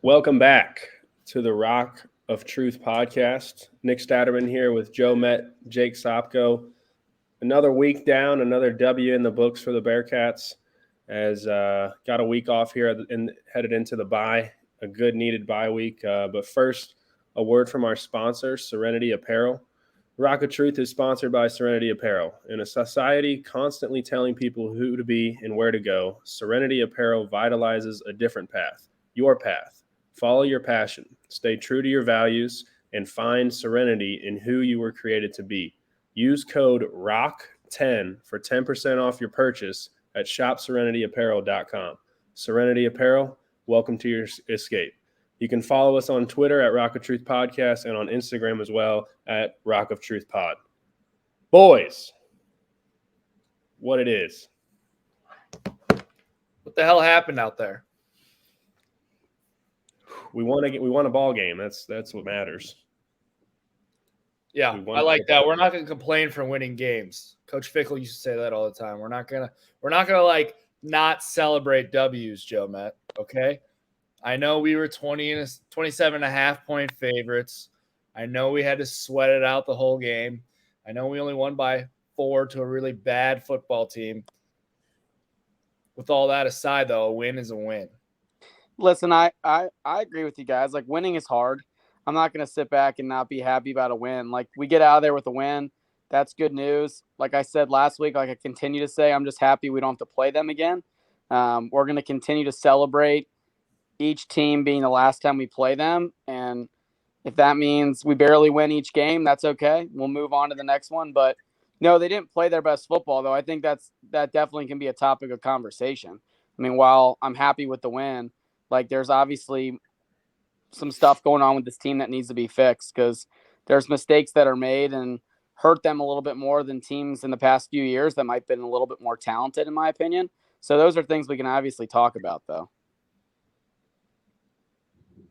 Welcome back to the Rock of Truth podcast. Nick Statterman here with Joe Met, Jake Sopko. Another week down, another W in the books for the Bearcats. As got a week off here and headed into the bye, a good needed bye week. But first, a word from our sponsor, Serenity Apparel. Rock of Truth is sponsored by Serenity Apparel. In a society constantly telling people who to be and where to go, Serenity Apparel vitalizes a different path, your path. Follow your passion, stay true to your values, and find serenity in who you were created to be. Use code ROCK10 for 10% off your purchase at shopserenityapparel.com. Serenity Apparel, welcome to your escape. You can follow us on Twitter at Rock of Truth Podcast and on Instagram as well at Rock of Truth Pod. Boys, what it is. What the hell happened out there? We won a ball game. That's what matters. Yeah, I like that. We're not going to complain for winning games. Coach Fickle used to say that all the time. We're not gonna like not celebrate W's, Joe Met. Okay. I know we were 27.5 point favorites. I know we had to sweat it out the whole game. I know we only won by 4 to a really bad football team. With all that aside, though, a win is a win. Listen, I agree with you guys. Like, winning is hard. I'm not going to sit back and not be happy about a win. Like, we get out of there with a win. That's good news. Like I said last week, like I continue to say, I'm just happy we don't have to play them again. We're going to continue to celebrate each team being the last time we play them. And if that means we barely win each game, that's okay. We'll move on to the next one. But no, they didn't play their best football, though. I think that definitely can be a topic of conversation. I mean, while I'm happy with the win, like, there's obviously some stuff going on with this team that needs to be fixed because there's mistakes that are made and hurt them a little bit more than teams in the past few years that might have been a little bit more talented, in my opinion. So those are things we can obviously talk about, though.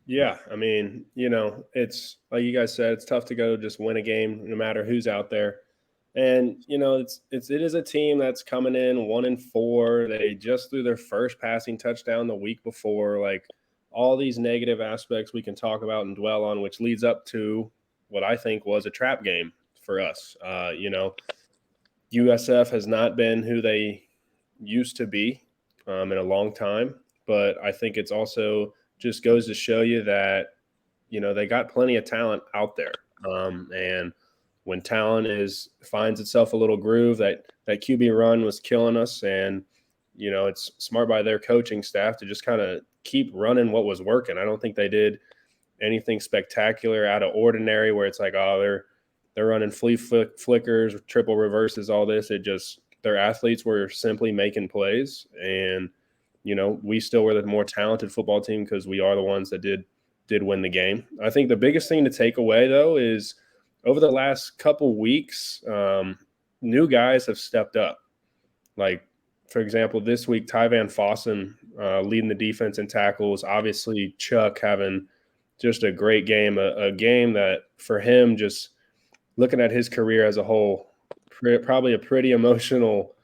Yeah, I mean, it's like you guys said, it's tough to go just win a game no matter who's out there. And, it is a team that's coming in 1-4. They just threw their first passing touchdown the week before. Like, all these negative aspects we can talk about and dwell on, which leads up to what I think was a trap game for us. USF has not been who they used to be in a long time. But I think it's also just goes to show you that, they got plenty of talent out there. And when talent finds itself a little groove, that QB run was killing us. And, it's smart by their coaching staff to just kind of keep running what was working. I don't think they did anything spectacular out of ordinary where it's like, oh, they're running flea flickers, triple reverses, all this. Their athletes were simply making plays. And, we still were the more talented football team because we are the ones that did win the game. I think the biggest thing to take away, though, is over the last couple weeks, new guys have stepped up. Like, for example, this week, Tyvan Fossen leading the defense in tackles. Obviously, Chuck having just a great game, a game that for him, just looking at his career as a whole, probably a pretty emotional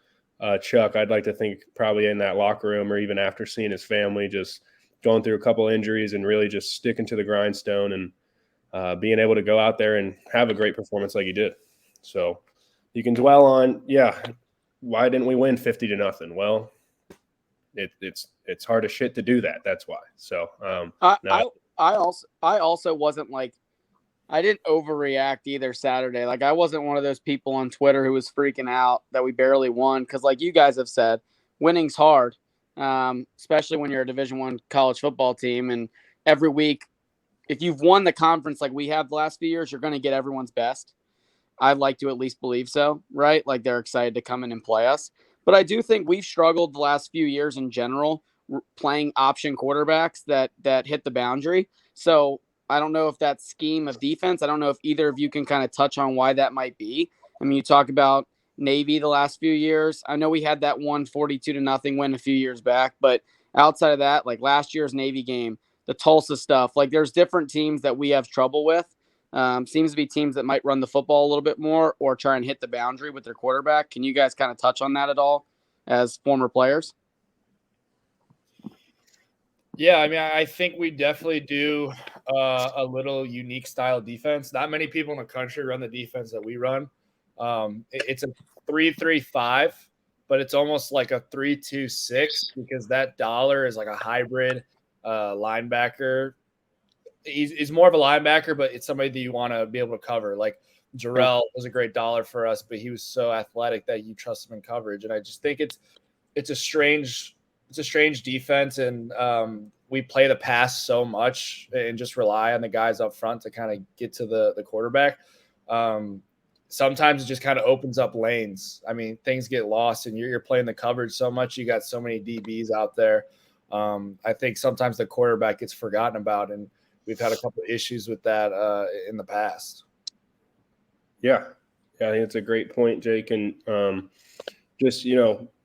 Chuck. I'd like to think probably in that locker room or even after seeing his family, just going through a couple injuries and really just sticking to the grindstone and being able to go out there and have a great performance like he did. So you can dwell on, why didn't we win 50-0? Well, it's hard as shit to do that. That's why. So I also wasn't like, I didn't overreact either Saturday. Like, I wasn't one of those people on Twitter who was freaking out that we barely won. Cause like you guys have said, winning's hard. Especially when you're a Division I college football team. And every week, if you've won the conference like we have the last few years, you're going to get everyone's best. I'd like to at least believe so, right? Like, they're excited to come in and play us. But I do think we've struggled the last few years in general playing option quarterbacks that hit the boundary. So I don't know if that scheme of defense, I don't know if either of you can kind of touch on why that might be. I mean, you talk about Navy the last few years. I know we had that 42-0 win a few years back, but outside of that, like last year's Navy game, the Tulsa stuff, like there's different teams that we have trouble with. Seems to be teams that might run the football a little bit more or try and hit the boundary with their quarterback. Can you guys kind of touch on that at all as former players? Yeah, I mean, I think we definitely do a little unique style defense. Not many people in the country run the defense that we run. It's a 3-3-5, but it's almost like a 3-2-6 because that dollar is like a hybrid linebacker. He's more of a linebacker, but it's somebody that you want to be able to cover. Like Jarrell was a great dollar for us, but he was so athletic that you trust him in coverage. And I just think it's a strange defense, and we play the pass so much and just rely on the guys up front to kind of get to the quarterback. Sometimes it just kind of opens up lanes. I mean, things get lost, and you're playing the coverage so much. You got so many DBs out there. I think sometimes the quarterback gets forgotten about, and we've had a couple of issues with that in the past. Yeah, I think it's a great point, Jake. And just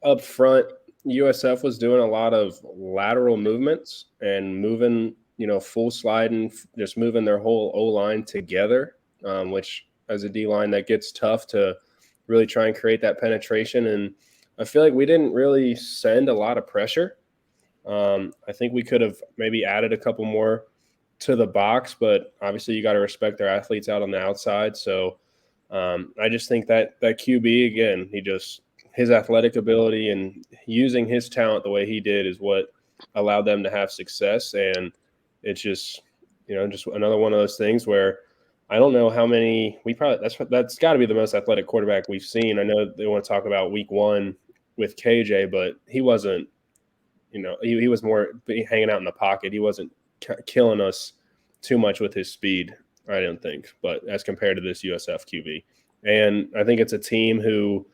up front, USF was doing a lot of lateral movements and moving, full sliding, just moving their whole O-line together, which as a D-line, that gets tough to really try and create that penetration. And I feel like we didn't really send a lot of pressure. I think we could have maybe added a couple more to the box, but obviously you got to respect their athletes out on the outside. So I just think that QB, again, his athletic ability and using his talent the way he did is what allowed them to have success. And it's just, just another one of those things where I don't know how many that's got to be the most athletic quarterback we've seen. I know they want to talk about week one with KJ, but he wasn't, he was more hanging out in the pocket. He wasn't killing us too much with his speed, I don't think, but as compared to this USF QB. And I think it's a team who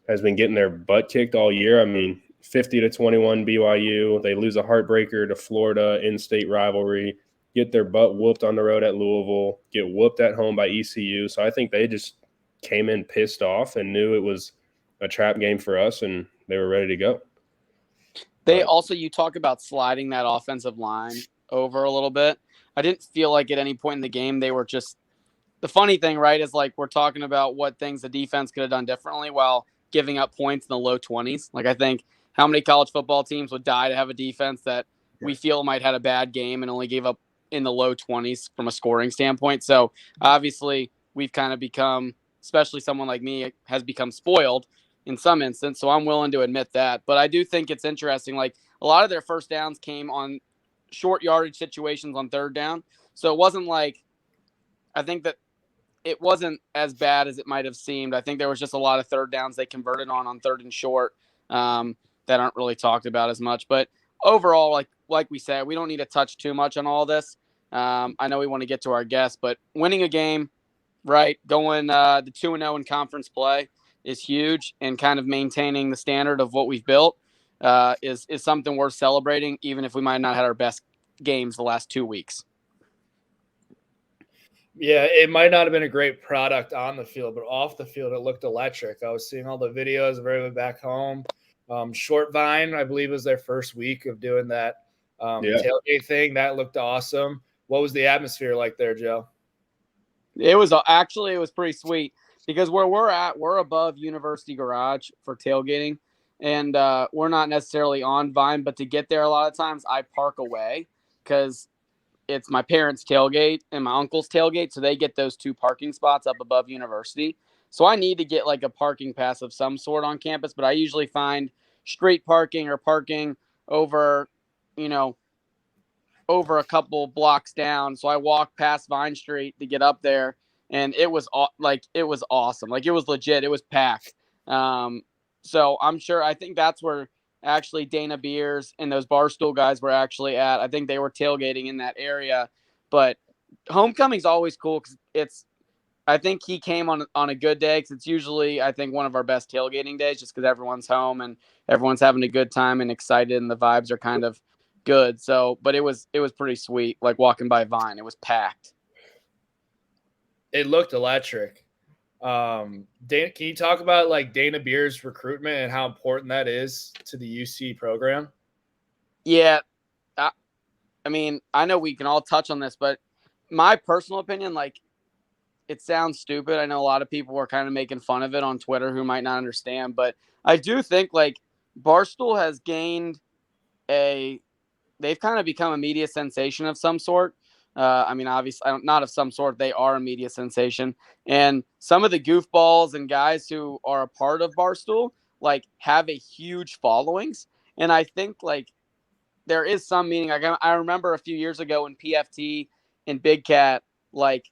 has been getting their butt kicked all year. I mean, 50-21 BYU. They lose a heartbreaker to Florida, in-state rivalry, get their butt whooped on the road at Louisville, get whooped at home by ECU. So I think they just came in pissed off and knew it was a trap game for us, and they were ready to go. You talk about sliding that offensive line over a little bit. I didn't feel like at any point in the game they were just – the funny thing, right, is like we're talking about what things the defense could have done differently while giving up points in the low 20s. Like I think how many college football teams would die to have a defense that we feel might had a bad game and only gave up in the low 20s from a scoring standpoint. So obviously we've kind of become, especially someone like me, has become spoiled in some instance. So I'm willing to admit that. But I do think it's interesting. Like a lot of their first downs came on short yardage situations on third down. So it wasn't like, I think that it wasn't as bad as it might have seemed. I think there was just a lot of third downs they converted on third and short that aren't really talked about as much. But overall, like we said, we don't need to touch too much on all this. I know we want to get to our guests, but winning a game, right, going the 2-0 in conference play is huge, and kind of maintaining the standard of what we've built is something worth celebrating, even if we might not have our best games the last 2 weeks. Yeah, it might not have been a great product on the field, but off the field, it looked electric. I was seeing all the videos of everyone back home. Short Vine, I believe, was their first week of doing that tailgate thing. That looked awesome. What was the atmosphere like there, Joe? It was pretty sweet because where we're at, we're above University Garage for tailgating, and we're not necessarily on Vine, but to get there a lot of times I park away because it's my parents' tailgate and my uncle's tailgate, so they get those two parking spots up above University. So I need to get like a parking pass of some sort on campus, but I usually find street parking or parking over, over a couple blocks down. So I walk past Vine Street to get up there, and it was awesome. Like it was legit. It was packed. So I think that's where actually Dana Beers and those Barstool guys were actually at. I think they were tailgating in that area. But homecoming's always cool because I think he came on a good day because it's usually, I think, one of our best tailgating days just because everyone's home and everyone's having a good time and excited and the vibes are kind of good. So, but it was pretty sweet, like walking by Vine. It was packed. It looked electric. Dana, can you talk about like Dana Beers' recruitment and how important that is to the UC program? Yeah. I mean, I know we can all touch on this, but my personal opinion, like, it sounds stupid. I know a lot of people were kind of making fun of it on Twitter who might not understand, but I do think like Barstool has gained a they've kind of become a media sensation of some sort. I mean, obviously, not of some sort. They are a media sensation. And some of the goofballs and guys who are a part of Barstool, like, have a huge followings. And I think, like, there is some meaning. Like, I remember a few years ago when PFT and Big Cat, like,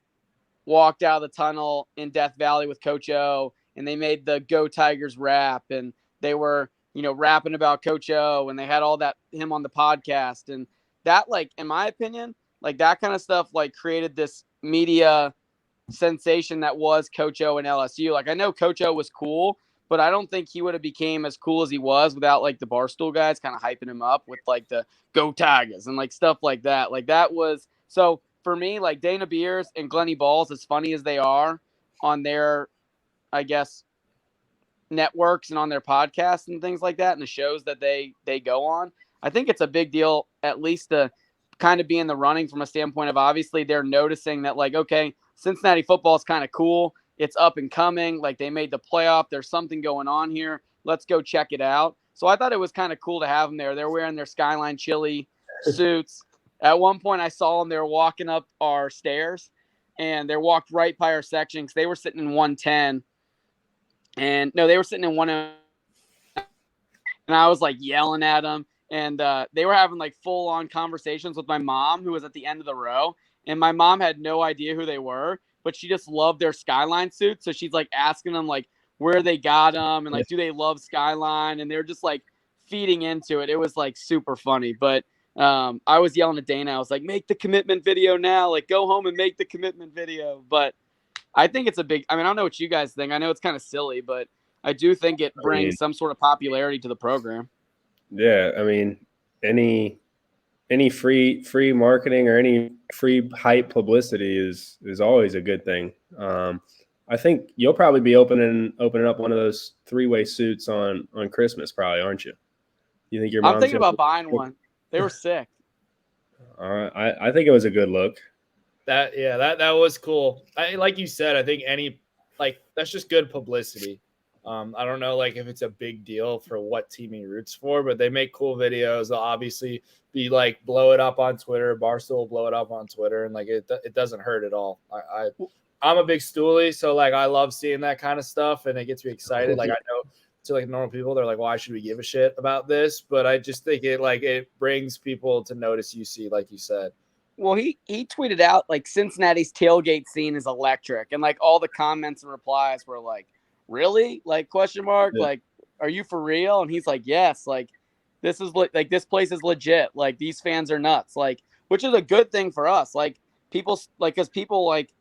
walked out of the tunnel in Death Valley with Coach O, and they made the Go Tigers rap, and they were, rapping about Coach O, and they had all that, him on the podcast. And that, like, in my opinion, like, that kind of stuff, like, created this media sensation that was Coach O and LSU. Like, I know Coach O was cool, but I don't think he would have became as cool as he was without, like, the Barstool guys kind of hyping him up with, like, the Go Tigers and, like, stuff like that. Like, that was so for me, like, Dana Beers and Glenny Balls, as funny as they are on their, I guess, networks and on their podcasts and things like that, and the shows that they go on, I think it's a big deal, at least to kind of be in the running from a standpoint of, obviously, they're noticing that, like, okay, Cincinnati football is kind of cool. It's up and coming. Like, they made the playoff. There's something going on here. Let's go check it out. So I thought it was kind of cool to have them there. They're wearing their Skyline Chili suits. At one point, I saw them. They were walking up our stairs, and they walked right by our section because they were sitting in 110. And no, they were sitting in 109. And I was, like, yelling at them. And they were having, like, full-on conversations with my mom, who was at the end of the row. And my mom had no idea who they were, but she just loved their Skyline suits. So she's, like, asking them, like, where they got them and, like, do they love Skyline? And they're just, like, feeding into it. It was, like, super funny. But I was yelling at Dana. I was like, make the commitment video now. Like, go home and make the commitment video. But I think it's a big – I mean, I don't know what you guys think. I know it's kind of silly, but I do think it brings some sort of popularity to the program. Yeah, I mean, any free marketing or any free hype publicity is always a good thing. I think you'll probably be opening up one of those 3-way suits on Christmas, probably, aren't you? You think your mom's I'm thinking about buying one. They were sick. All right, I think it was a good look. That was cool. Like you said, I think that's just good publicity. I don't know, like, if it's a big deal for what team he roots for, but they make cool videos. They'll obviously be like, blow it up on Twitter. Barstool will blow it up on Twitter, and, like, it doesn't hurt at all. I'm a big Stoolie, so, like, I love seeing that kind of stuff, and it gets me excited. Like, I know to, like, normal people, they're like, why should we give a shit about this? But I just think it brings people to notice UC, like you said. Well, he tweeted out, like, Cincinnati's tailgate scene is electric, and, like, all the comments and replies were like, really? Like, question mark? Yeah. Like, are you for real? And he's like, yes. Like, this is like, this place is legit. Like, these fans are nuts. Like, which is a good thing for us. Like, people, like, because people, like,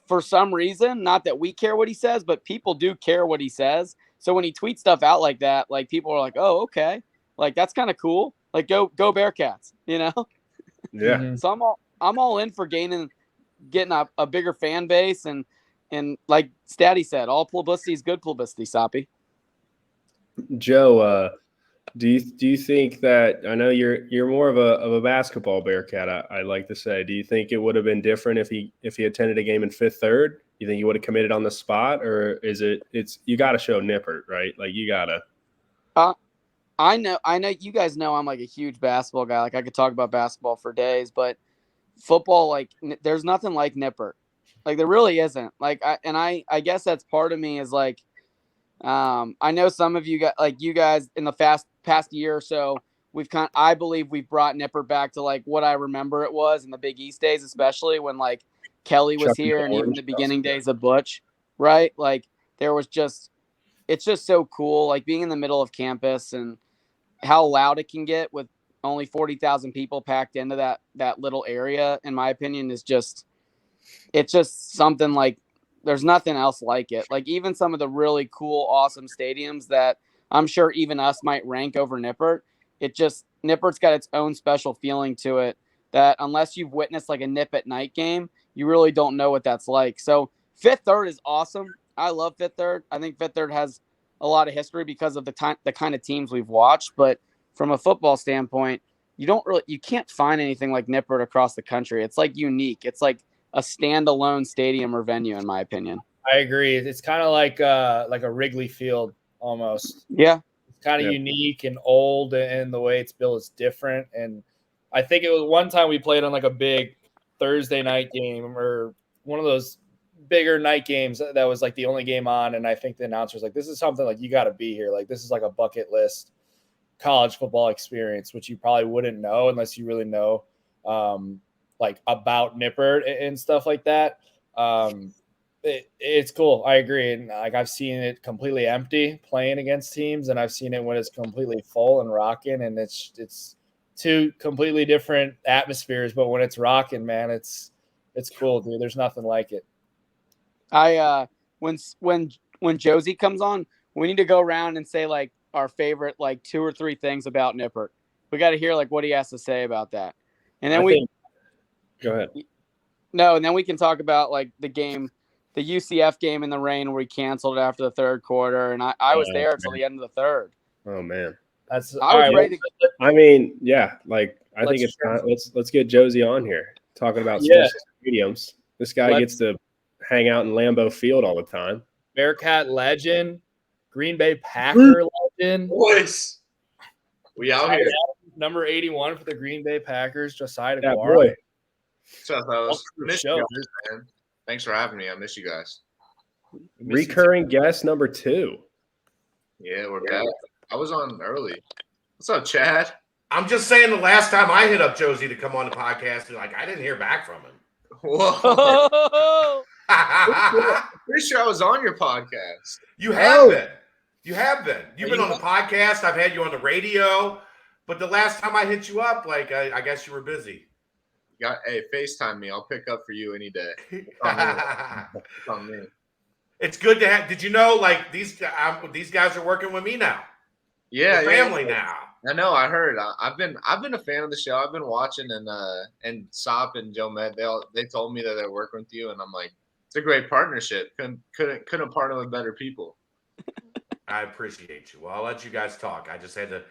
for some reason, not that we care what he says, but people do care what he says. So when he tweets stuff out like that, like, people are like, oh, okay. Like, that's kind of cool. Like, go Bearcats, you know? Yeah. Mm-hmm. So I'm all in for getting a bigger fan base, and like Statty said, all publicity is good publicity, Soppy. Joe, do you think that, I know you're more of a basketball Bearcat, I like to say. Do you think it would have been different if he attended a game in Fifth Third? You think he would have committed on the spot, or is it's you got to show Nippert, right? Like, you got to. I know you guys know I'm, like, a huge basketball guy. Like, I could talk about basketball for days, but football, like, there's nothing like Nippert. Like, there really isn't. Like, I guess that's part of me is, like, I know some of you guys, like, you guys in the past year or so, I believe we've brought Nippert back to, like, what I remember it was in the Big East days, especially when, like, Kelly was here and even the beginning days of Butch, right? Like, it's just so cool, like, being in the middle of campus and how loud it can get with only 40,000 people packed into that little area, in my opinion, it's just something, like, there's nothing else like it. Like, even some of the really cool, awesome stadiums that I'm sure even us might rank over Nippert, Nippert's got its own special feeling to it that unless you've witnessed, like, a Nip at night game, you really don't know what that's like. So Fifth Third is awesome. I love Fifth Third. I think Fifth Third has a lot of history because of the kind of teams we've watched. But from a football standpoint, you can't find anything like Nippert across the country. It's, like, unique. It's like a standalone stadium or venue, in my opinion. I agree. It's kind of like a Wrigley Field almost. Yeah. It's kind of unique and old, and the way it's built is different. And I think it was one time we played on like a big Thursday night game or one of those bigger night games that was like the only game on. And I think the announcer was like, this is something like you got to be here. Like, this is like a bucket list college football experience, which you probably wouldn't know unless you really know like about Nippert and stuff like that. It's cool. I agree. And like, I've seen it completely empty playing against teams, and I've seen it when it's completely full and rocking, and it's two completely different atmospheres. But when it's rocking, man, it's cool, dude. There's nothing like it. When Josie comes on, we need to go around and say like our favorite like 2 or 3 things about Nippert. We got to hear like what he has to say about that, and then go ahead. No, and then we can talk about like the game, the UCF game in the rain where we canceled it after the third quarter, and I was there until the end of the third. Oh man, I was ready to. I mean, yeah, like I think it's time. Let's get Josie on here talking about special mediums. This guy gets to hang out in Lambeau Field all the time. Bearcat legend, Green Bay Packer legend. Boys, we out here. Number 81 for the Green Bay Packers, Josiah Deguara. Yeah, boy. So man. Thanks for having me. I miss you guys. Recurring guest number 2. Yeah, we're back. I was on early. What's up, Chad? I'm just saying the last time I hit up Josie to come on the podcast, like I didn't hear back from him. Whoa. Pretty sure I was on your podcast. You have been. You have been. You've been on the podcast. I've had you on the radio. But the last time I hit you up, like I guess you were busy. Hey, FaceTime me. I'll pick up for you any day. It's on me. It's good to have. Did you know, like these guys are working with me now? Yeah, family now. I know. I heard. I've been a fan of the show. I've been watching, and Sop and Joe Med. They told me that they're working with you, and I'm like, it's a great partnership. Couldn't partner with better people. I appreciate you. Well, I'll let you guys talk. I just had to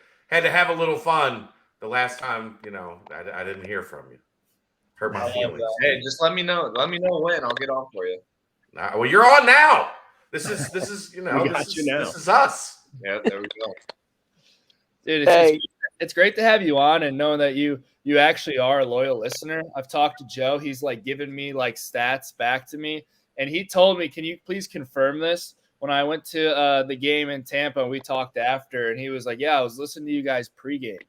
have a little fun. The last time, I didn't hear from you. Hurt my feelings. Hey, just let me know. Let me know when. I'll get on for you. Well, you're on now. This is this is us. Yeah, there we go. Dude, it's great to have you on, and knowing that you actually are a loyal listener. I've talked to Joe. He's like given me like stats back to me, and he told me, can you please confirm this? When I went to the game in Tampa, and we talked after, and he was like, yeah, I was listening to you guys pregame.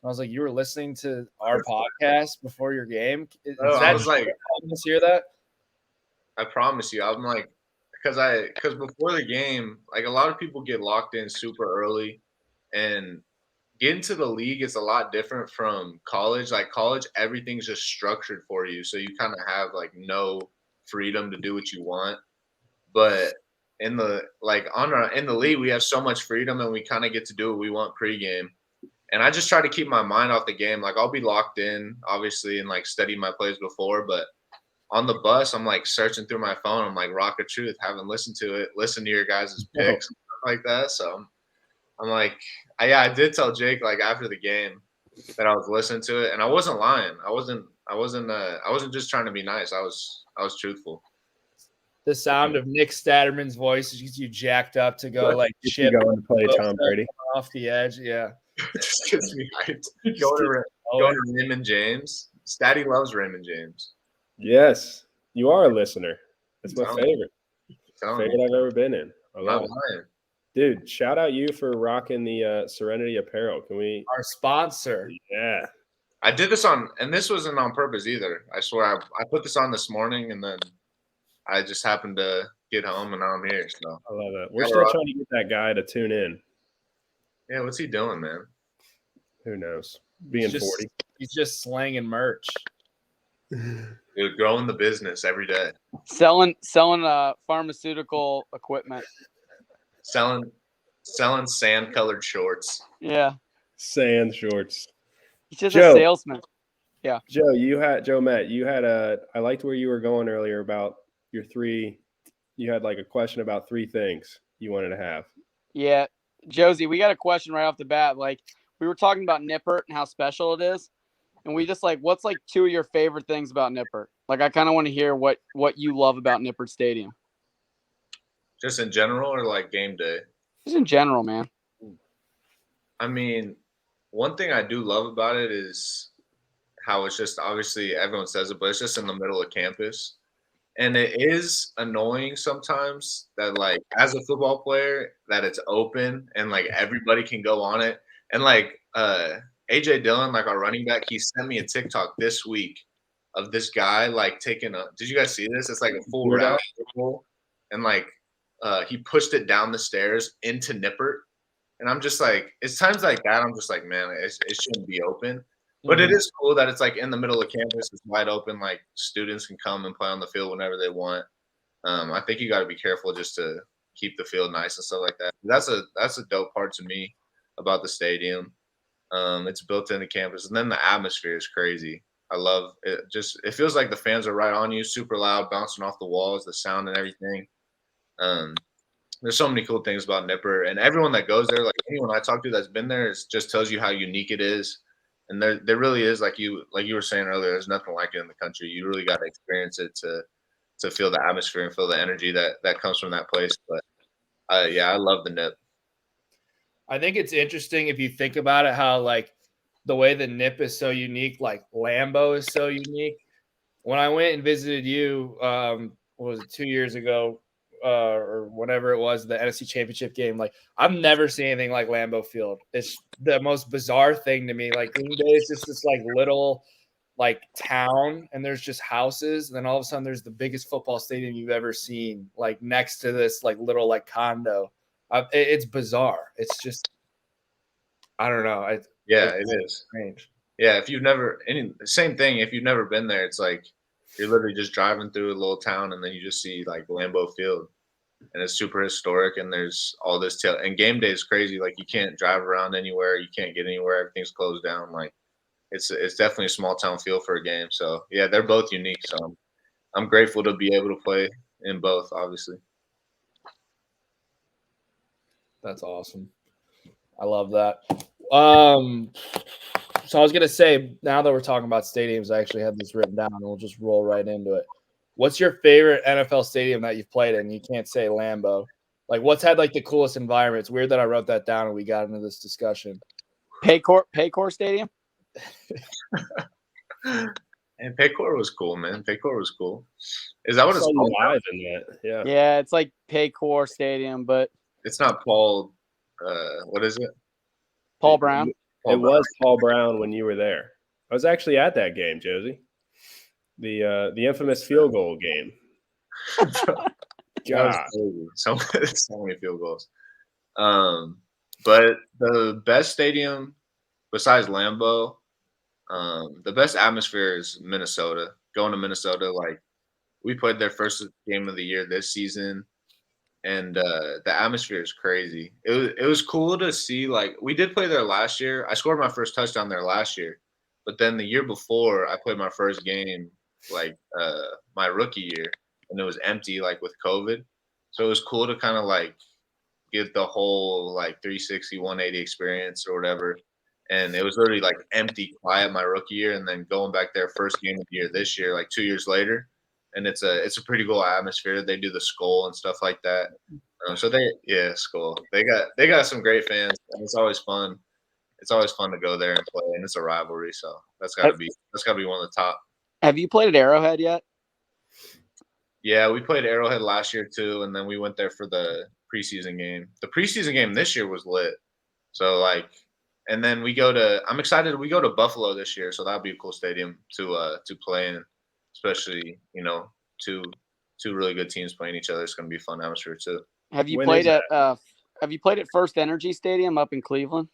I was like, you were listening to our podcast before your game? I was like, let's hear that. I promise you. I'm like, because before the game, like a lot of people get locked in super early, and getting to the league is a lot different from college. Like college, everything's just structured for you, so you kind of have like no freedom to do what you want. But in the league, we have so much freedom, and we kind of get to do what we want pregame. And I just try to keep my mind off the game. Like I'll be locked in, obviously, and like study my plays before, but on the bus, I'm like searching through my phone. I'm like, Rock of Truth, haven't listened to it. Listen to your guys' picks, and stuff like that. So I'm like, I did tell Jake like after the game that I was listening to it, and I wasn't lying. I wasn't just trying to be nice. I was truthful. The sound of Nick Statterman's voice gets you jacked up to go like shit. Going to play Tom Brady off the edge, yeah. It just gets me hyped. Go to Raymond James. Statty loves Raymond James. Yes, you are a listener. That's my favorite. Favorite I've ever been in. I love it. Dude, shout out you for rocking the Serenity apparel. Can we? Our sponsor. Yeah. I did this and this wasn't on purpose either. I swear, I put this on this morning, and then I just happened to get home, and now I'm here. So I love it. We're still trying to get that guy to tune in. Yeah, what's he doing, man? Who knows? Being 40. He's just slanging merch. Dude, growing the business every day. Selling pharmaceutical equipment. Selling sand-colored shorts. Yeah. Sand shorts. He's just a salesman. Yeah. Joe, Matt, I liked where you were going earlier about your 3. You had like a question about 3 things you wanted to have. Yeah. Josie, we got a question right off the bat. Like, we were talking about Nippert and how special it is. And we just like, what's like 2 of your favorite things about Nippert? Like, I kind of want to hear what you love about Nippert Stadium. Just in general, or like game day? Just in general, man. I mean, one thing I do love about it is how it's just obviously everyone says it, but it's just in the middle of campus. And it is annoying sometimes that, like, as a football player, that it's open and, like, everybody can go on it. And, like, A.J. Dillon, like, our running back, he sent me a TikTok this week of this guy, like, taking a – did you guys see this? It's like a full route. And, like, he pushed it down the stairs into Nippert. And I'm just like – it's times like that I'm just like, man, it shouldn't be open. But it is cool that it's, like, in the middle of campus. It's wide open. Like, students can come and play on the field whenever they want. I think you got to be careful just to keep the field nice and stuff like that. That's a dope part to me about the stadium. It's built into campus. And then the atmosphere is crazy. I love it. It feels like the fans are right on you, super loud, bouncing off the walls, the sound and everything. There's so many cool things about Nipper. And everyone that goes there, like anyone I talk to that's been there, it just tells you how unique it is. And there really is, like you were saying earlier, there's nothing like it in the country. You really got to experience it to feel the atmosphere and feel the energy that comes from that place. But yeah, I love the Nip. I think it's interesting if you think about it, how like the way the Nip is so unique, like Lambeau is so unique. When I went and visited you, what was it, 2 years ago, or whatever it was, the Nfc Championship game, like I've never seen anything like Lambeau Field. It's the most bizarre thing to me. Like Green Bay is just this like little like town, and there's just houses, and then all of a sudden there's the biggest football stadium you've ever seen, like next to this like little like condo. It's bizarre. It's just, I don't know. It is strange. Yeah, if you've never same thing. If you've never been there, it's like you're literally just driving through a little town, and then you just see like Lambeau Field, and it's super historic. And there's all this and game day is crazy. Like you can't drive around anywhere, you can't get anywhere. Everything's closed down. Like it's definitely a small town feel for a game. So yeah, they're both unique. So I'm grateful to be able to play in both. Obviously, that's awesome. I love that. So I was going to say, now that we're talking about stadiums, I actually have this written down, and we'll just roll right into it. What's your favorite NFL stadium that you've played in? You can't say Lambeau. Like, what's had, like, the coolest environment? It's weird that I wrote that down and we got into this discussion. Paycor Stadium? And Paycor was cool, man. Paycor was cool. Is that what it's called? Live in that? Yeah. Yeah, it's like Paycor Stadium, but it's not Paul. What is it? Paul Brown. It was Paul Brown when you were there. I was actually at that game, Josie. The infamous field goal game. God, so many field goals. But the best stadium besides Lambeau, the best atmosphere is Minnesota. Going to Minnesota, like we played their first game of the year this season. And the atmosphere is crazy. It was cool to see. Like we did play there last year. I scored my first touchdown there last year, but then the year before I played my first game, like my rookie year, and it was empty, like with COVID. So it was cool to kind of like get the whole like 360, 180 experience or whatever. And it was literally like empty, quiet my rookie year, and then going back there first game of the year this year, like 2 years later. And it's a pretty cool atmosphere. They do the skull and stuff like that. Skull. They got some great fans, and it's always fun. It's always fun to go there and play, and it's a rivalry. So that's gotta be one of the top. Have you played at Arrowhead yet? Yeah, we played Arrowhead last year too, and then we went there for the preseason game. The preseason game this year was lit. So like, and then I'm excited. We go to Buffalo this year, so that'll be a cool stadium to play in. Especially, two really good teams playing each other. It's going to be a fun atmosphere too. Have you played at First Energy Stadium up in Cleveland?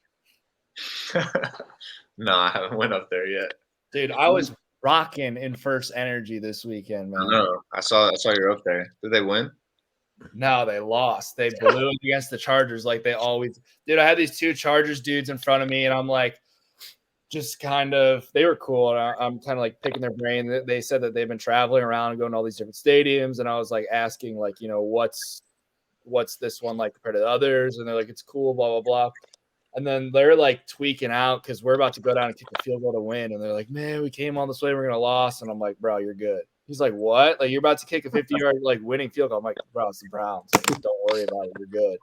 No, I haven't went up there yet. Dude, I was rocking in First Energy this weekend, man. No, I saw you're up there. Did they win? No, they lost. They blew against the Chargers like they always. Dude, I had these two Chargers dudes in front of me, and I'm like, just kind of, they were cool. And I'm kind of like picking their brain. They said that they've been traveling around and going to all these different stadiums. And I was like asking, like, what's this one like compared to the others? And they're like, it's cool, blah, blah, blah. And then they're like tweaking out because we're about to go down and kick a field goal to win. And they're like, man, we came all this way. We're going to lose. And I'm like, bro, you're good. He's like, what? Like, you're about to kick a 50-yard like winning field goal. I'm like, bro, it's the Browns. Don't worry about it. You're good.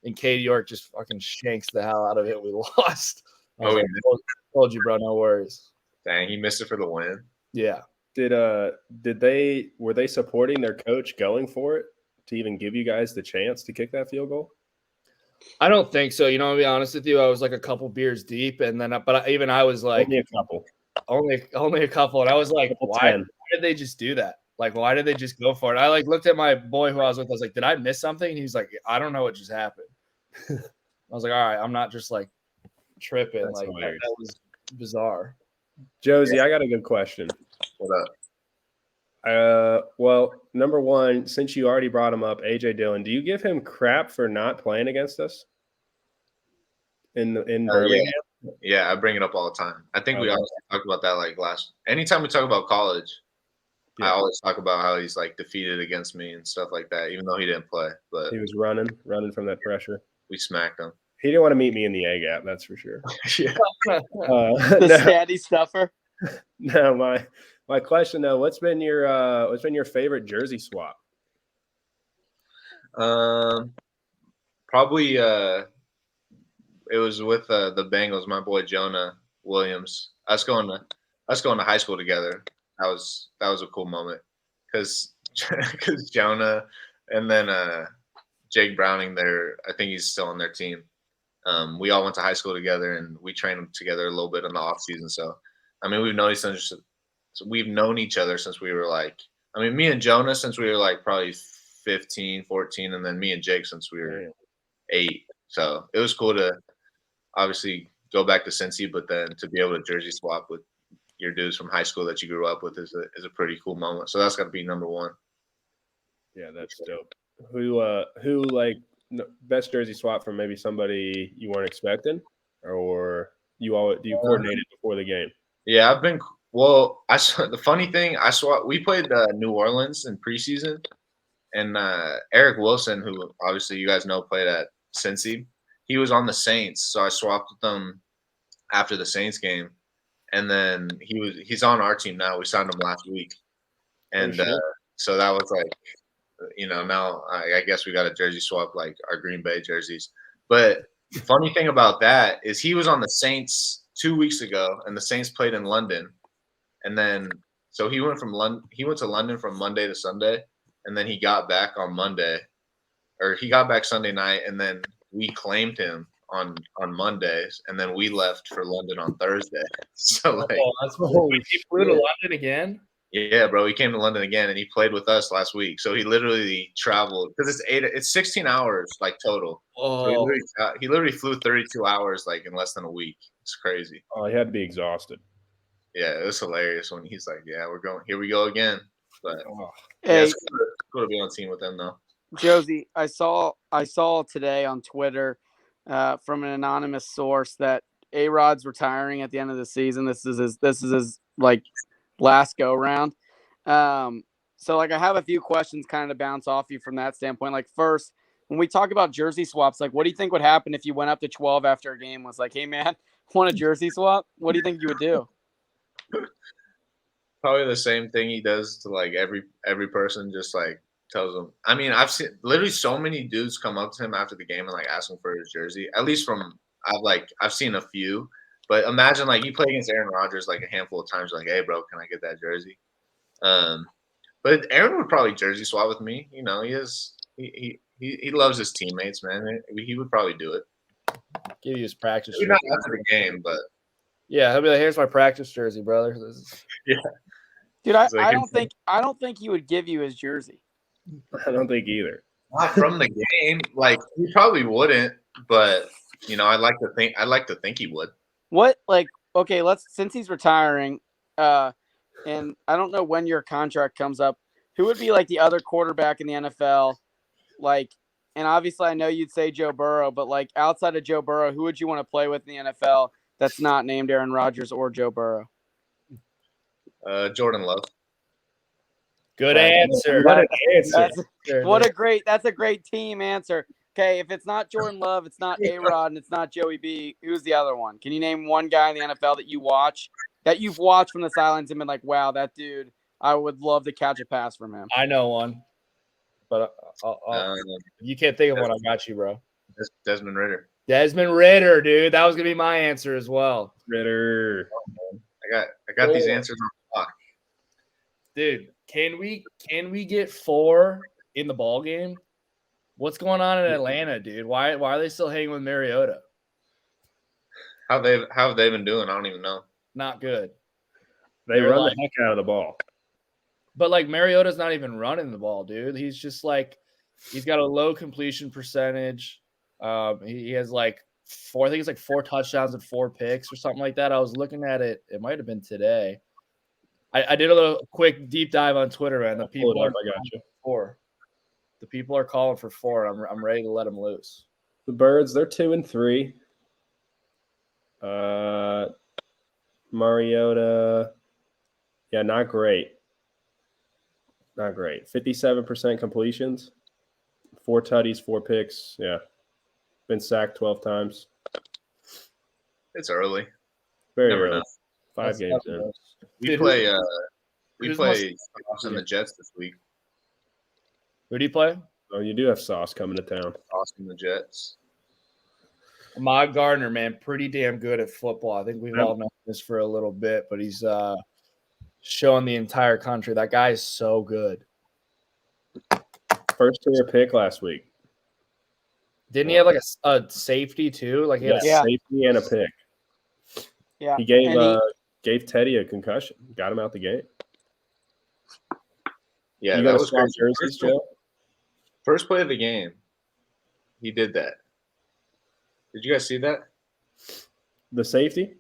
and Katie York just fucking shanks the hell out of it. We lost. Told you, bro. No worries. Dang, he missed it for the win. Yeah. Were they supporting their coach going for it to even give you guys the chance to kick that field goal? I don't think so. You know, to be honest with you, I was like a couple beers deep, and then, I was like, only a couple, only a couple, and I was like, why did they just do that? Like, why did they just go for it? I like looked at my boy who I was with. I was like, did I miss something? And he's like, I don't know what just happened. I was like, all right, I'm not just like tripping. That's like hilarious. that was bizarre. Josie, I got a good question. What up? Well, number one, since you already brought him up, AJ Dillon, do you give him crap for not playing against us in Birmingham? Yeah, I bring it up all the time. I think we always talked about that like anytime we talk about college, I always talk about how he's like defeated against me and stuff like that, even though he didn't play. But he was running from that pressure. We smacked him. He didn't want to meet me in the A gap, that's for sure. The Statty stuffer. No, my question though, what's been your favorite jersey swap? Probably it was with the Bengals. My boy Jonah Williams. Us going to high school together. That was a cool moment because Jonah and then Jake Browning there. I think he's still on their team. We all went to high school together and we trained together a little bit in the off season. So I mean, we've known each other since we were like. I mean, me and Jonah since we were like probably 15, 14, and then me and Jake since we were 8. So it was cool to obviously go back to Cincy, but then to be able to jersey swap with your dudes from high school that you grew up with is a pretty cool moment. So that's got to be number one. Yeah, that's dope. Who like best jersey swap from maybe somebody you weren't expecting, or do you coordinate it before the game? Yeah, the funny thing, we played New Orleans in preseason, and Eric Wilson, who obviously you guys know played at Cincy, he was on the Saints, so I swapped with them after the Saints game, and then he's on our team now. We signed him last week, and so that was like, now I guess we got a jersey swap like our Green Bay jerseys. But the funny thing about that is he was on the Saints 2 weeks ago, and the Saints played in London. And then, so he went to London from Monday to Sunday, and then he got back on Monday, or he got back Sunday night, and then we claimed him on Mondays, and then we left for London on Thursday. So like, that's cool. He flew to London again. Yeah, bro, he came to London again, and he played with us last week. So he literally traveled because it's 16 hours like total. Oh, so he literally flew 32 hours like in less than a week. It's crazy. Oh, he had to be exhausted. Yeah, it was hilarious when he's like, "Yeah, we're going. Here we go again." But hey, it's cool to be on team with them though. Josie, I saw today on Twitter from an anonymous source that A-Rod's retiring at the end of the season. This is his like last go round. So like I have a few questions kind of bounce off you from that standpoint. Like first, when we talk about jersey swaps, like what do you think would happen if you went up to 12 after a game was like, hey man, want a jersey swap? What do you think you would do? Probably the same thing he does to like every person, just like tells them. I mean, I've seen literally so many dudes come up to him after the game and like ask him for his jersey. At least I've seen a few. But imagine like you play against Aaron Rodgers like a handful of times, like, hey bro, can I get that jersey? But Aaron would probably jersey swap with me. He loves his teammates, man. He would probably do it. Give you his practice jersey. Not after the game, but yeah, he'll be like, here's my practice jersey, brother. Yeah. Dude, I don't think he would give you his jersey. I don't think either. Not from the game. Like he probably wouldn't, but I'd like to think he would. What, like, okay, since he's retiring, and I don't know when your contract comes up, who would be like the other quarterback in the NFL? Like, and obviously I know you'd say Joe Burrow, but like outside of Joe Burrow, who would you want to play with in the NFL that's not named Aaron Rodgers or Joe Burrow? Jordan Love. Good answer. That's a great team answer. Okay, if it's not Jordan Love, it's not A-Rod, and it's not Joey B, who's the other one? Can you name one guy in the NFL that you've watched from the sidelines and been like, wow, that dude, I would love to catch a pass from him? I know one, but you can't think of one. I got you, bro. Desmond Ridder. Desmond Ridder, dude. That was gonna be my answer as well. Ridder. I got these answers on the clock. Dude, can we get 4 in the ball game? What's going on in Atlanta, dude? Why are they still hanging with Mariota? How have they been doing? I don't even know. Not good. They're run the heck out of the ball. But like Mariota's not even running the ball, dude. He's just like he's got a low completion percentage. He has like 4 touchdowns and 4 picks or something like that. I was looking at it. It might have been today. I did a little quick deep dive on Twitter, man. The people are calling for 4. The people are calling for 4. I'm ready to let them loose. The Birds, they're 2-3. Mariota, yeah, not great. Not great. 57% completions, 4 tutties, 4 picks. Yeah, been sacked 12 times. It's early. Very Never early. Know. 5 games in. We play Sauce and the Jets this week. Who do you play? Oh, you do have Sauce coming to town. Sauce and the Jets. Ahmad Gardner, man, pretty damn good at football. I think we've all known this for a little bit, but he's showing the entire country. That guy is so good. First career pick last week. Didn't he have like a safety too? Like he had a safety and a pick. Yeah. He gave Teddy a concussion. Got him out the game. Yeah, you got to swap jerseys, Joe? First play of the game, he did that. Did you guys see that? The safety?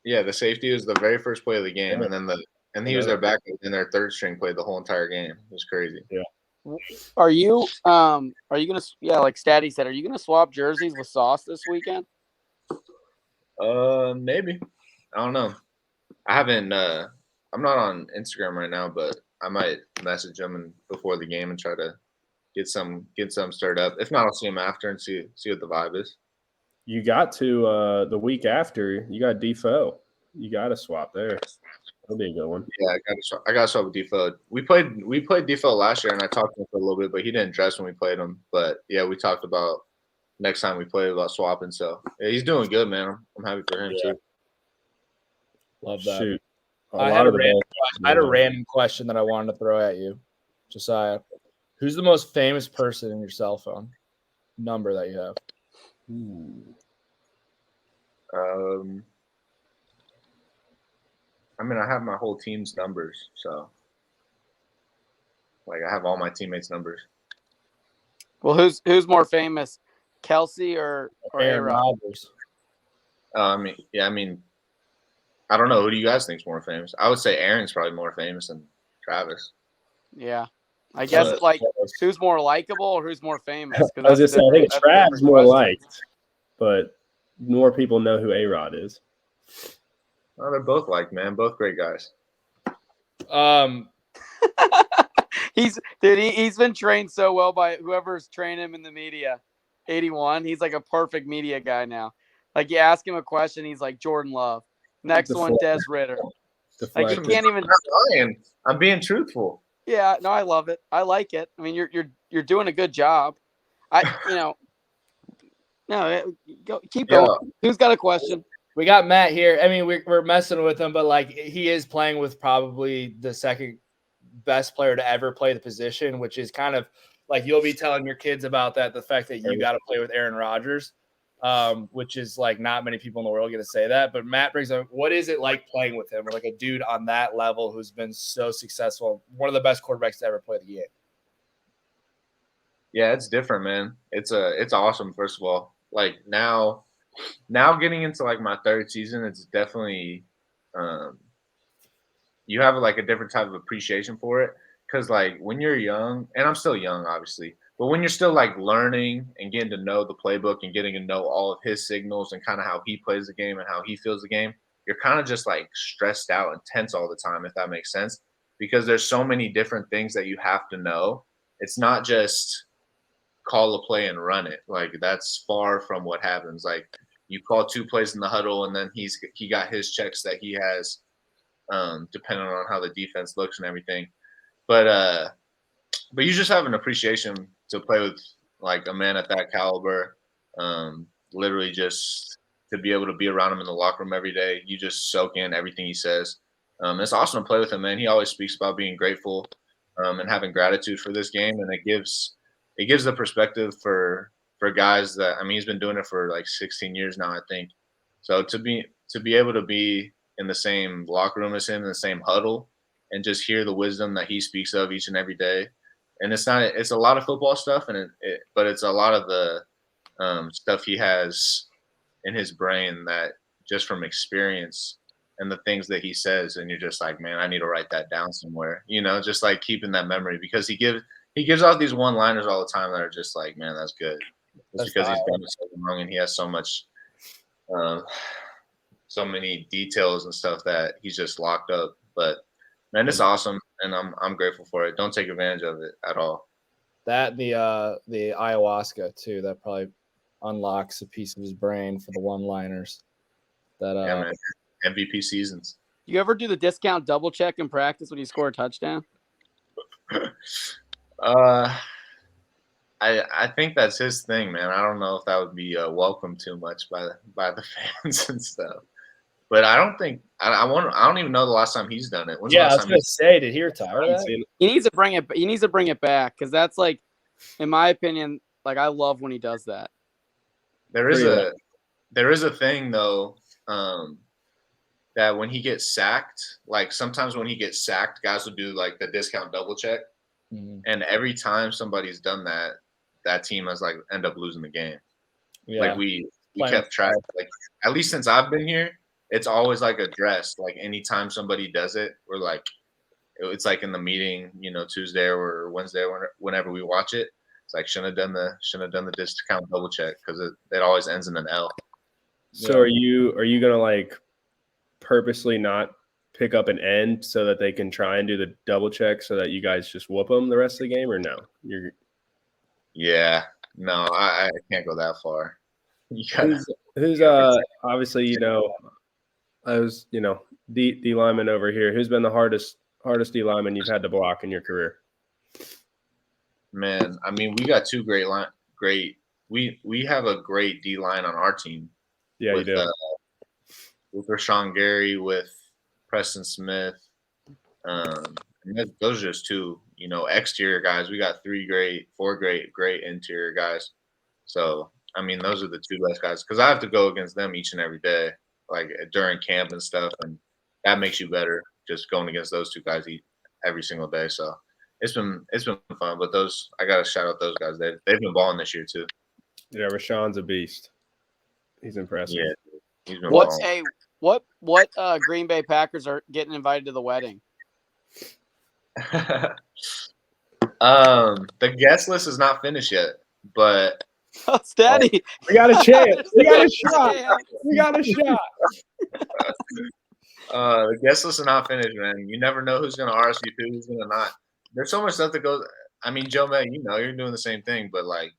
Yeah, the safety was the very first play of the game, and he was their backup, and their third string played the whole entire game. It was crazy. Yeah. Are you gonna like Statty said, are you gonna swap jerseys with Sauce this weekend? Maybe. I don't know. I haven't I'm not on Instagram right now, but I might message him before the game and try to get some stirred up. If not, I'll see him after and see what the vibe is. You got to the week after, you got Defoe. You got to swap there. That'll be a good one. Yeah, I got to swap with Defoe. We played Defoe last year, and I talked to him for a little bit, but he didn't dress when we played him. But yeah, we talked about next time we play about swapping. So yeah, he's doing good, man. I'm happy for him too. Love that. Shoot. I had a random question that I wanted to throw at you, Josiah. Who's the most famous person in your cell phone number that you have? I mean, I have my whole team's numbers, so like I have all my teammates' numbers. Well, who's more famous, Kelsey or Aaron Rodgers? I mean, I don't know. Who do you guys think is more famous? I would say Aaron's probably more famous than Travis. Yeah. I guess who's more likable or who's more famous? I was just saying, I think Trav's more liked, but more people know who A-Rod is. Oh, they're both liked, man. Both great guys. He's been trained so well by whoever's training him in the media. 81. He's like a perfect media guy now. Like you ask him a question, he's like Jordan Love. Next one, Des Ridder. Like you can't even. I'm being truthful. Yeah, no, I love it. I like it. I mean, you're doing a good job. Keep going. Who's got a question? We got Matt here. I mean, we're messing with him, but like he is playing with probably the second best player to ever play the position, which is kind of like you'll be telling your kids about that. The fact that you got to play with Aaron Rodgers, which is like not many people in the world get to say that. But Matt brings up, what is it like playing with him, or like a dude on that level who's been so successful, one of the best quarterbacks to ever play the game? Yeah, it's different, man. It's awesome. First of all, like now getting into like my third season, it's definitely you have like a different type of appreciation for it. Because like when you're young, and I'm still young, obviously, but when you're still like learning and getting to know the playbook and getting to know all of his signals and kind of how he plays the game and how he feels the game, you're kind of just like stressed out and tense all the time, if that makes sense. Because there's so many different things that you have to know. It's not just call a play and run it. Like that's far from what happens. Like you call 2 plays in the huddle, and then he got his checks that he has, depending on how the defense looks and everything. But you just have an appreciation to play with like a man at that caliber. Literally just to be able to be around him in the locker room every day, you just soak in everything he says. It's awesome to play with him, man. He always speaks about being grateful and having gratitude for this game, and it gives the perspective for guys that, I mean, he's been doing it for like 16 years now, I think. So to be able to be in the same locker room as him, in the same huddle, and just hear the wisdom that he speaks of each and every day. And it's a lot of football stuff, but it's a lot of the stuff he has in his brain that just from experience and the things that he says, and you're just like, man, I need to write that down somewhere, just like keeping that memory, because he gives out these one-liners all the time that are just like, man, that's good. It's because he's done it so long and he has so much, so many details and stuff that he's just locked up. But man, it's awesome, and I'm grateful for it. Don't take advantage of it at all. That the ayahuasca too. That probably unlocks a piece of his brain for the one-liners. That yeah, man. MVP seasons. You ever do the discount double check in practice when you score a touchdown? I think that's his thing, man. I don't know if that would be welcomed too much by the fans and stuff. But I don't think I don't even know the last time he's done it. When's I was gonna say, did he retire that? He needs to bring it back, because that's like, in my opinion, like, I love when he does that. There is a thing though, that when he gets sacked, like sometimes when he gets sacked, guys will do like the discount double check, and every time somebody's done that, that team has like end up losing the game. Yeah. Like we kept track, like at least since I've been here. It's always like addressed. Like anytime somebody does it, we're like, it's like in the meeting, Tuesday or Wednesday, whenever we watch it. It's like shouldn't have done the discount double check, because it always ends in an L. So are you gonna like purposely not pick up an end so that they can try and do the double check so that you guys just whoop them the rest of the game, or no? Yeah, no, I can't go that far. Who's obviously I was, D lineman over here. Who's been the hardest D lineman you've had to block in your career? Man, I mean, we got two great. We have a great D line on our team. Yeah, you do. With Rashawn Gary, with Preston Smith. Those are just two, exterior guys. We got four great interior guys. So, I mean, those are the two best guys, because I have to go against them each and every day, like during camp and stuff, and that makes you better just going against those two guys every single day. So it's been fun. But I gotta shout out those guys. They've been balling this year too. Yeah, Rashawn's a beast. He's impressive. Yeah, he's been balling. What Green Bay Packers are getting invited to the wedding? The guest list is not finished yet, but Steady. We got a chance. We got a shot. We got a shot. The guest list is not finished, man. You never know who's going to RSVP, who's going to not. There's so much stuff that goes. I mean, Joe, man, you're doing the same thing, but like,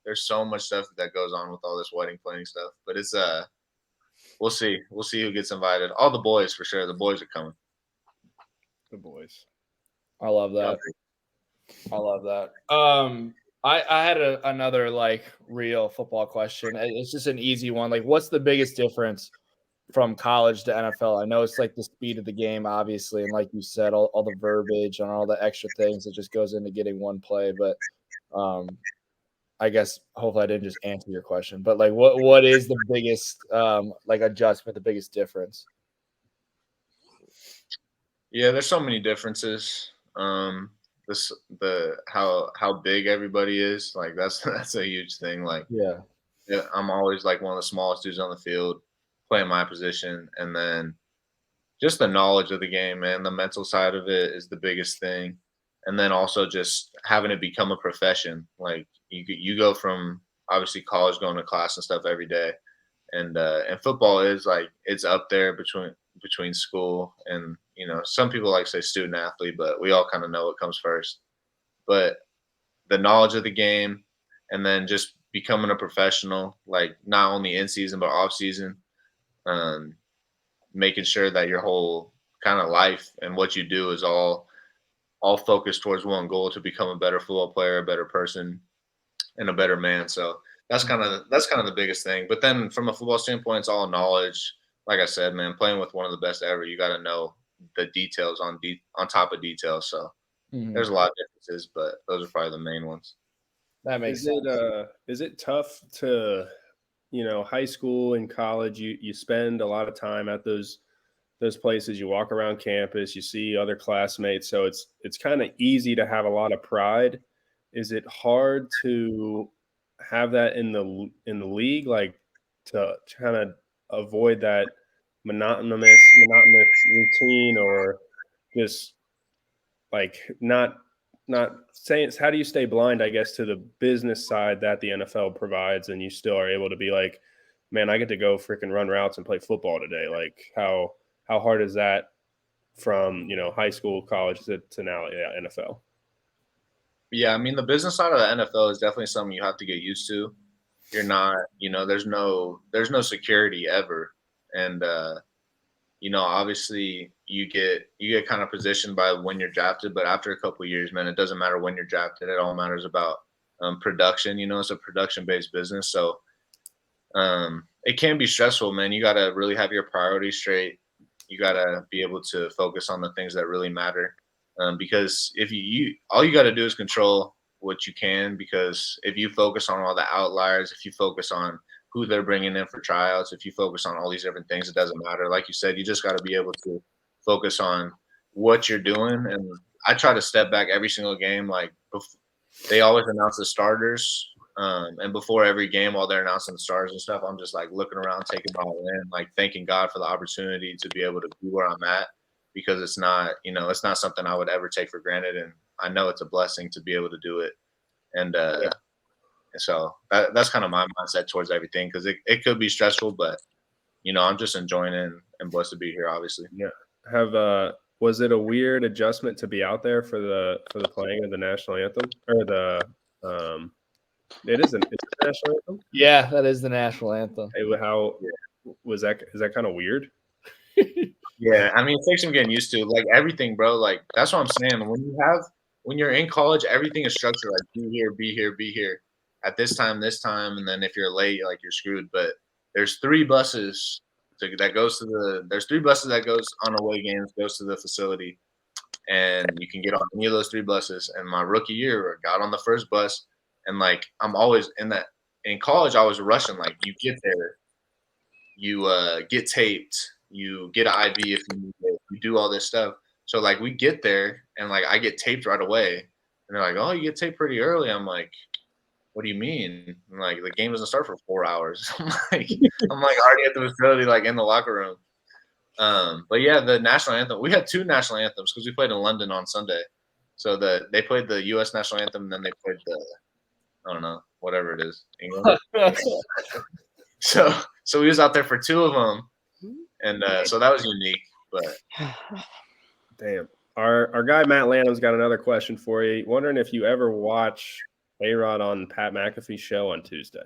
there's so much stuff that goes on with all this wedding planning stuff. But it's we'll see. We'll see who gets invited. All the boys for sure. The boys are coming. The boys. I love that. I love that. I had another like real football question. It's just an easy one. Like, what's the biggest difference from college to NFL? I know it's like the speed of the game, obviously, and like you said, all the verbiage and all the extra things that just goes into getting one play. But I guess hopefully I didn't just answer your question. But like, what is the biggest like adjustment, the biggest difference? Yeah, there's so many differences. How big everybody is, like that's a huge thing. Like, yeah, I'm always like one of the smallest dudes on the field, playing my position, and then just the knowledge of the game, man. The mental side of it is the biggest thing, and then also just having it become a profession. Like you go from obviously college, going to class and stuff every day, and football is like it's up there between school and some people like to say student athlete, but we all kind of know what comes first. But the knowledge of the game, and then just becoming a professional, like not only in season but off season, making sure that your whole kind of life and what you do is all focused towards one goal, to become a better football player, a better person, and a better man. So That's kind of the biggest thing. But then from a football standpoint, it's all knowledge. Like I said, man, playing with one of the best ever, you got to know the details on top of details. So there's a lot of differences, but those are probably the main ones. That makes sense. Is it tough to, high school and college? You spend a lot of time at those places. You walk around campus, you see other classmates, so it's kind of easy to have a lot of pride. Is it hard to have that in the league, like to kind of avoid that monotonous routine, or just like not saying, how do you stay blind, I guess, to the business side that the NFL provides, and you still are able to be like, man, I get to go freaking run routes and play football today? Like how hard is that from, high school, college to now NFL? Yeah, I mean, the business side of the NFL is definitely something you have to get used to. You're not, there's no security ever. And obviously you get kind of positioned by when you're drafted, but after a couple of years, man, it doesn't matter when you're drafted. It all matters about production. It's a production-based business. So it can be stressful, man. You got to really have your priorities straight. You got to be able to focus on the things that really matter. Because if all you got to do is control what you can, because if you focus on all the outliers, if you focus on who they're bringing in for tryouts, if you focus on all these different things, it doesn't matter. Like you said, you just got to be able to focus on what you're doing. And I try to step back every single game. Like they always announce the starters. And before every game, while they're announcing the stars and stuff, I'm just like looking around, taking my in, like thanking God for the opportunity to be able to be where I'm at, because it's not, it's not something I would ever take for granted. And I know it's a blessing to be able to do it. And so that's kind of my mindset towards everything, because it could be stressful, but, I'm just enjoying it and blessed to be here, obviously. Yeah. Was it a weird adjustment to be out there for the playing of the national anthem, or it's the national anthem? Yeah, that is the national anthem. How was that? Is that kind of weird? Yeah, I mean, it takes some getting used to. Like everything, bro. Like that's what I'm saying. When you're in college, everything is structured. Like be here at this time, and then if you're late, like you're screwed. But there's three buses that goes on away games, goes to the facility, and you can get on any of those three buses. And my rookie year, I got on the first bus, and like I'm always in college, I was rushing. Like you get there, you get taped, you get an IV if you need it, you do all this stuff. So like we get there and like I get taped right away, and they're like, "Oh, you get taped pretty early." I'm like, "What do you mean?" I'm like, the game doesn't start for 4 hours. I'm like already at the facility, like in the locker room. But yeah, the national anthem. We had two national anthems because we played in London on Sunday. So they played the U.S. national anthem, and then they played I don't know, whatever it is, England. So we was out there for two of them, and so that was unique. But damn, our guy Matt Lanham's got another question for you. Wondering if you ever watch A-Rod on Pat McAfee's show on Tuesday.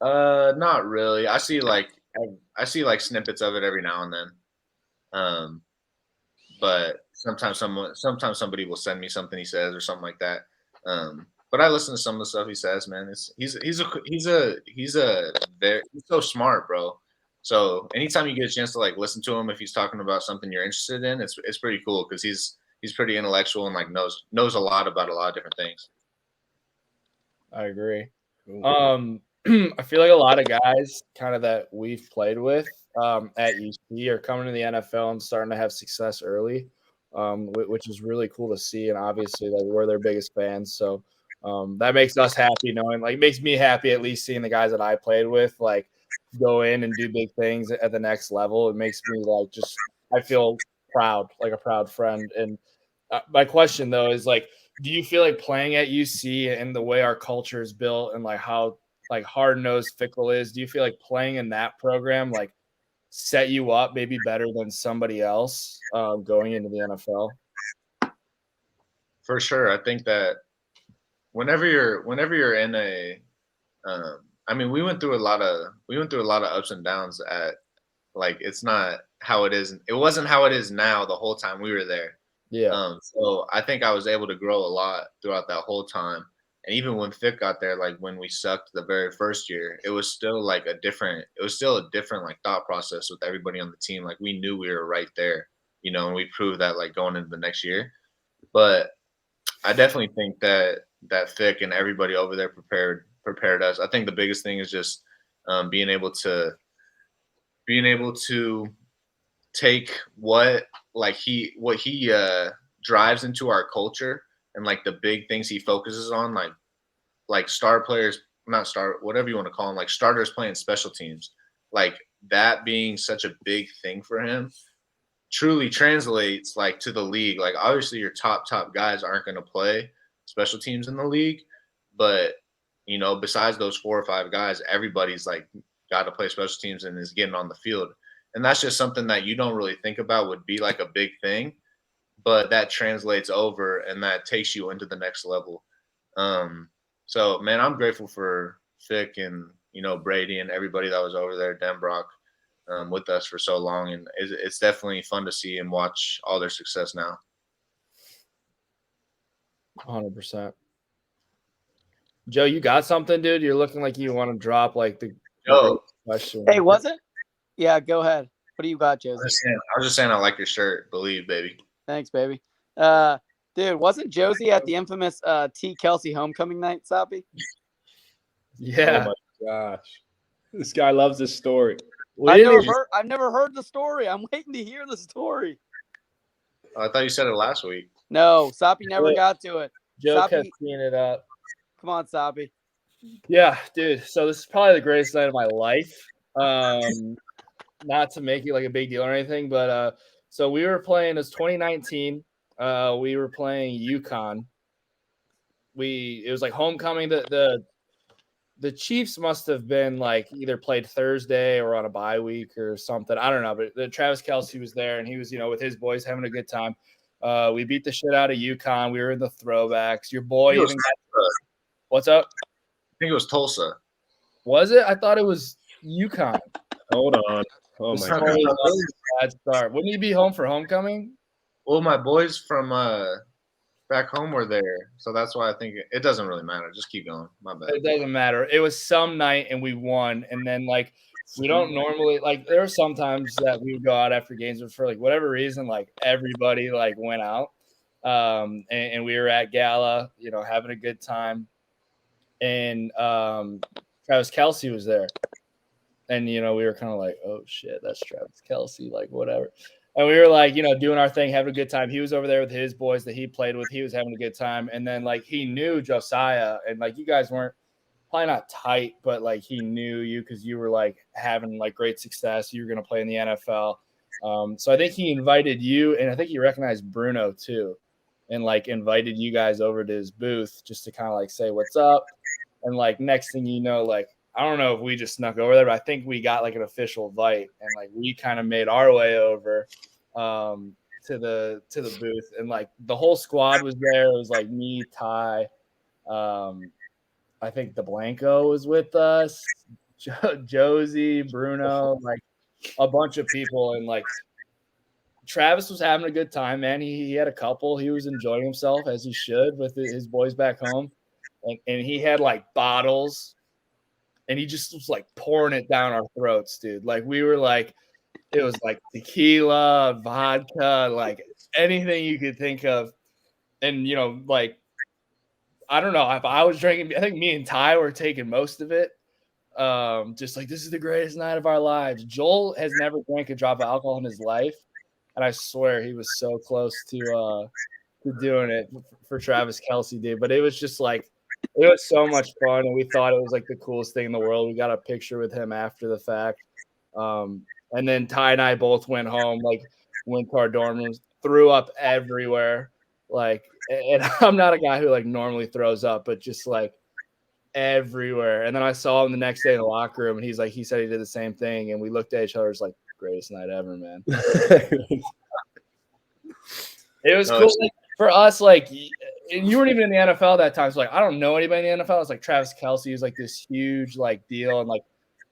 Not really. I see like snippets of it every now and then. But sometimes somebody will send me something he says or something like that. But I listen to some of the stuff he says, man. He's so smart, bro. So anytime you get a chance to like listen to him, if he's talking about something you're interested in, it's pretty cool, because he's pretty intellectual and like knows a lot about a lot of different things. I agree. I feel like a lot of guys kind of that we've played with at UC are coming to the NFL and starting to have success early, which is really cool to see. And obviously, like, we're their biggest fans. So that makes us happy knowing, like, makes me happy at least seeing the guys that I played with, like, go in and do big things at the next level. It makes me like, I feel proud, like a proud friend. And my question though is like, do you feel like playing at UC and the way our culture is built and like how like hard-nosed Fickle is, do you feel like playing in that program like set you up maybe better than somebody else going into the NFL? For sure. I think that whenever you're in a I mean, we went through a lot of ups and downs at, like, it's not how it is. It wasn't how it is now the whole time we were there. Yeah. So I think I was able to grow a lot throughout that whole time. And even when Fick got there, like when we sucked the very first year, it was still like a different like thought process with everybody on the team. Like we knew we were right there, and we proved that like going into the next year. But I definitely think that Fick and everybody over there prepared us. I think the biggest thing is just being able to take what he drives into our culture and like the big things he focuses on, like star players, not star, whatever you want to call them, like starters playing special teams, like that being such a big thing for him truly translates like to the league. Like obviously your top guys aren't going to play special teams in the league, but besides those 4 or 5 guys, everybody's like got to play special teams and is getting on the field. And that's just something that you don't really think about would be like a big thing, but that translates over and that takes you into the next level. So man, I'm grateful for Fick and Brady and everybody that was over there, Denbrock, with us for so long, and it's definitely fun to see and watch all their success now. 100%. Joe, you got something, dude? You're looking like you want to drop like the question. Hey, was it? Yeah, go ahead. What do you got, Josie? I was just saying I like your shirt. Believe, baby. Thanks, baby. Dude, wasn't Josie at the infamous T. Kelsey homecoming night, Soppy? Yeah. Oh my gosh, this guy loves this story. I've never heard the story. I'm waiting to hear the story. I thought you said it last week. No, Soppy never got to it. Joe kept teeing it up. Come on, Soppy. Yeah, dude. So this is probably the greatest night of my life. Not to make it like a big deal or anything, but so we were playing. It was 2019. We were playing UConn. It was like homecoming. The Chiefs must have been like either played Thursday or on a bye week or something. I don't know, but Travis Kelce was there and he was, with his boys having a good time. We beat the shit out of UConn. We were in the throwbacks. Your boy even what's up? I think it was Tulsa. Was it? I thought it was UConn. Hold on. Oh my god. Bad start. Wouldn't you be home for homecoming? Well, my boys from back home were there, so that's why I think it doesn't really matter. Just keep going. My bad. It doesn't matter. It was some night and we won, and then like we don't normally like. There are some times that we would go out after games, but for like whatever reason, like everybody like went out, and we were at Gala, having a good time, and Travis Kelce was there, and we were kind of like, oh shit, that's Travis Kelce, like whatever. And we were like, doing our thing, having a good time. He was over there with his boys that he played with. He was having a good time. And then like he knew Josiah, and like you guys weren't probably not tight, but like he knew you because you were like having like great success. You were going to play in the NFL. So I think he invited you, and I think he recognized Bruno too, and like invited you guys over to his booth just to kind of like say what's up. And like next thing you know, like I don't know if we just snuck over there, but I think we got like an official invite, and like we kind of made our way over to the booth, and like the whole squad was there. It was like me, Ty, I think the Blanco was with us, Josie, Bruno, like a bunch of people, and like Travis was having a good time, man. He had a couple. He was enjoying himself as he should with his boys back home, and he had like bottles. And he just was like pouring it down our throats, dude. Like we were like, it was like tequila, vodka, like anything you could think of. And, like, I don't know if I was drinking, I think me and Ty were taking most of it. Just like, this is the greatest night of our lives. Joel has never drank a drop of alcohol in his life. And I swear he was so close to doing it for Travis Kelce, dude. But it was just like, it was so much fun, and we thought it was like the coolest thing in the world. We got a picture with him after the fact. And then Ty and I both went home, like went to our dorm rooms, threw up everywhere. Like, and I'm not a guy who like normally throws up, but just like everywhere. And then I saw him the next day in the locker room, and he said he did the same thing. And we looked at each other, it's like, greatest night ever, man. It was cool. Like, for us, like, and you weren't even in the NFL that time. So like, I don't know anybody in the NFL. It's like Travis Kelce is like this huge like deal, and like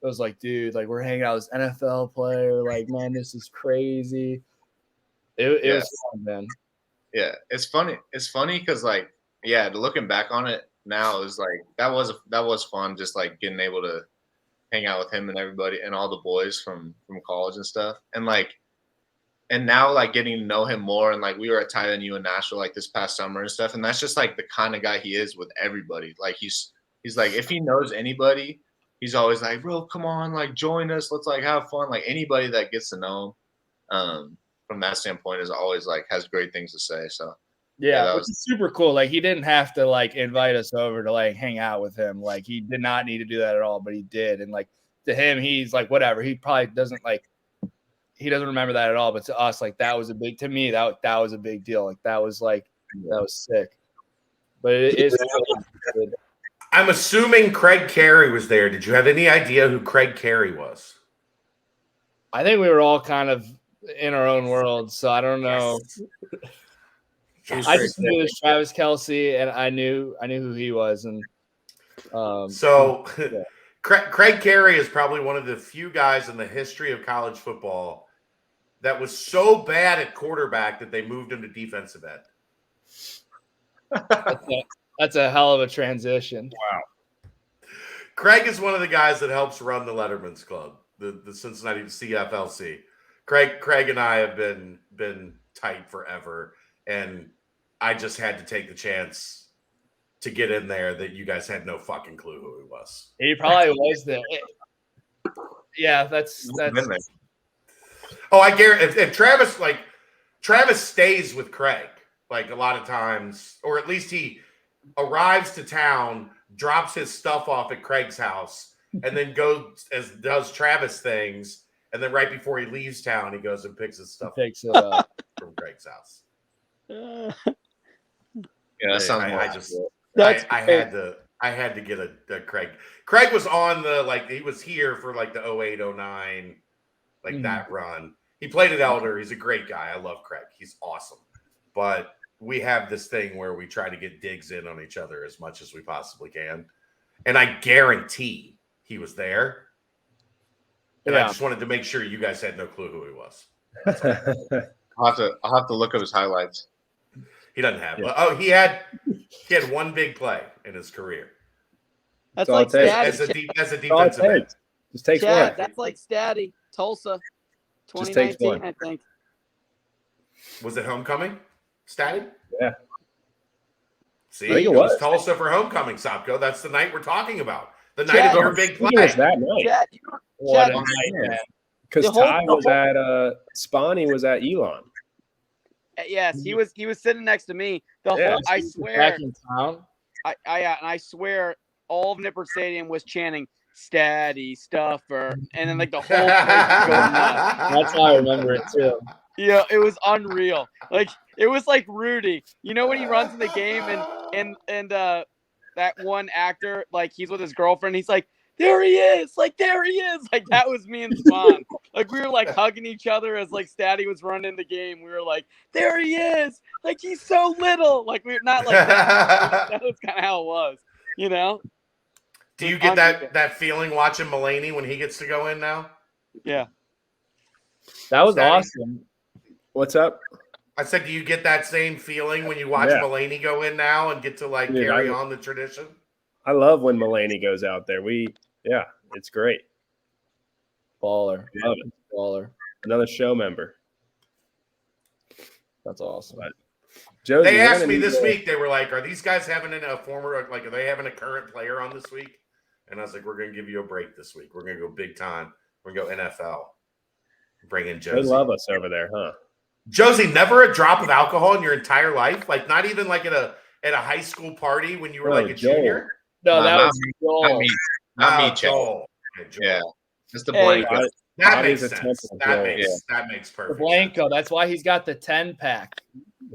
it was like, dude, like we're hanging out with this NFL player. Like, man, this is crazy. It was fun, man. Yeah, it's funny. It's funny because like, yeah, looking back on it now is like that was fun, just like getting able to hang out with him and everybody and all the boys from college and stuff. And now like getting to know him more, and like we were at Tight End U in Nashville like this past summer and stuff, and that's just like the kind of guy he is with everybody. Like he's like, if he knows anybody, he's always like, bro, come on, like join us, let's like have fun. Like anybody that gets to know him from that standpoint is always like has great things to say. So yeah, that was super cool. Like he didn't have to like invite us over to like hang out with him. Like he did not need to do that at all, but he did. And like to him, he's like whatever. He probably doesn't like. He doesn't remember that at all, but to us, like that was a big. To me, that was a big deal. Like that was sick. But it is. I'm assuming Craig Carey was there. Did you have any idea who Craig Carey was? I think we were all kind of in our own world, so I don't know. Yes. I just knew it was Travis Kelce, and I knew who he was, and yeah. Craig Carey is probably one of the few guys in the history of college football that was so bad at quarterback that they moved him to defensive end. That's a hell of a transition. Wow. Craig is one of the guys that helps run the Letterman's Club, the Cincinnati CFLC. Craig and I have been tight forever, and I just had to take the chance to get in there that you guys had no fucking clue who he was. He probably was there. Yeah, that's. Oh, I guarantee if Travis stays with Craig, like a lot of times, or at least he arrives to town, drops his stuff off at Craig's house, and then does Travis things, and then right before he leaves town, he goes and picks his stuff from Craig's house. Yeah, that sounds. I had to get a Craig. Craig was on he was here for like the 08, 09, that run. He played at Elder. He's a great guy. I love Craig. He's awesome. But we have this thing where we try to get digs in on each other as much as we possibly can. And I guarantee he was there. And I just wanted to make sure you guys had no clue who he was. I'll have to look up his highlights. He doesn't have. Yeah. Oh, he had one big play in his career. That's like as a defensive end. Just takes one. That's like Statty, Tulsa, 2019, I think. Was it homecoming? Statty? Yeah. See, it was Tulsa for homecoming, Sopko. That's the night we're talking about. The night of your big play. It was that night. What a night, man. Because Ty was at Spawny was at Elon. Yes, he was sitting next to me. I swear. I swear all of Nippert Stadium was chanting Statty, Stuffer, and then like the whole place was going nuts. That's how I remember it too. Yeah, it was unreal. Like it was like Rudy. You know when he runs in the game and that one actor, like he's with his girlfriend, he's like, there he is, like there he is. Like that was me and Spawn. Like we were like hugging each other as like Statty was running the game. We were like, there he is. Like he's so little. Like we're not like that. That was kind of how it was, you know? Do you get that feeling watching Mulaney when he gets to go in now? Yeah. That was awesome. What's up? I said, do you get that same feeling when you watch Mulaney go in now and get to carry on the tradition? I love when Mulaney goes out there. It's great. Baller. Love it. Baller. Another show member. That's awesome. Josie, they asked me this week, they were like, are these guys having are they having a current player on this week? And I was like, we're going to give you a break this week. We're going to go big time. We're going to go NFL. Bring in Josie. They love us over there, huh? Josie, never a drop of alcohol in your entire life? Like not even like at a high school party when you were like a junior? No, that was Joel. Not me, Joel. Yeah. Just the Blanco. That makes sense. That makes perfect the Blanco. That's why he's got the 10-pack.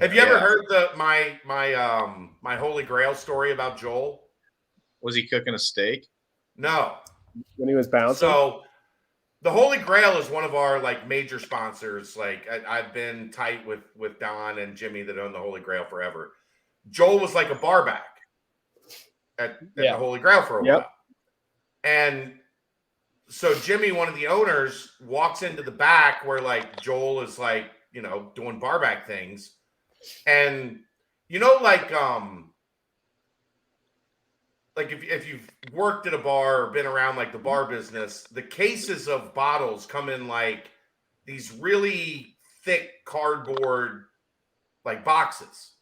Have you ever heard my Holy Grail story about Joel? Was he cooking a steak? No. When he was bouncing? So the Holy Grail is one of our major sponsors. I've been tight with Don and Jimmy that own the Holy Grail forever. Joel was like a barback at the Holy Grail for a while. And so Jimmy, one of the owners, walks into the back where Joel is doing barback things. And like if you've worked at a bar or been around like the bar business, the cases of bottles come in like these really thick cardboard like boxes.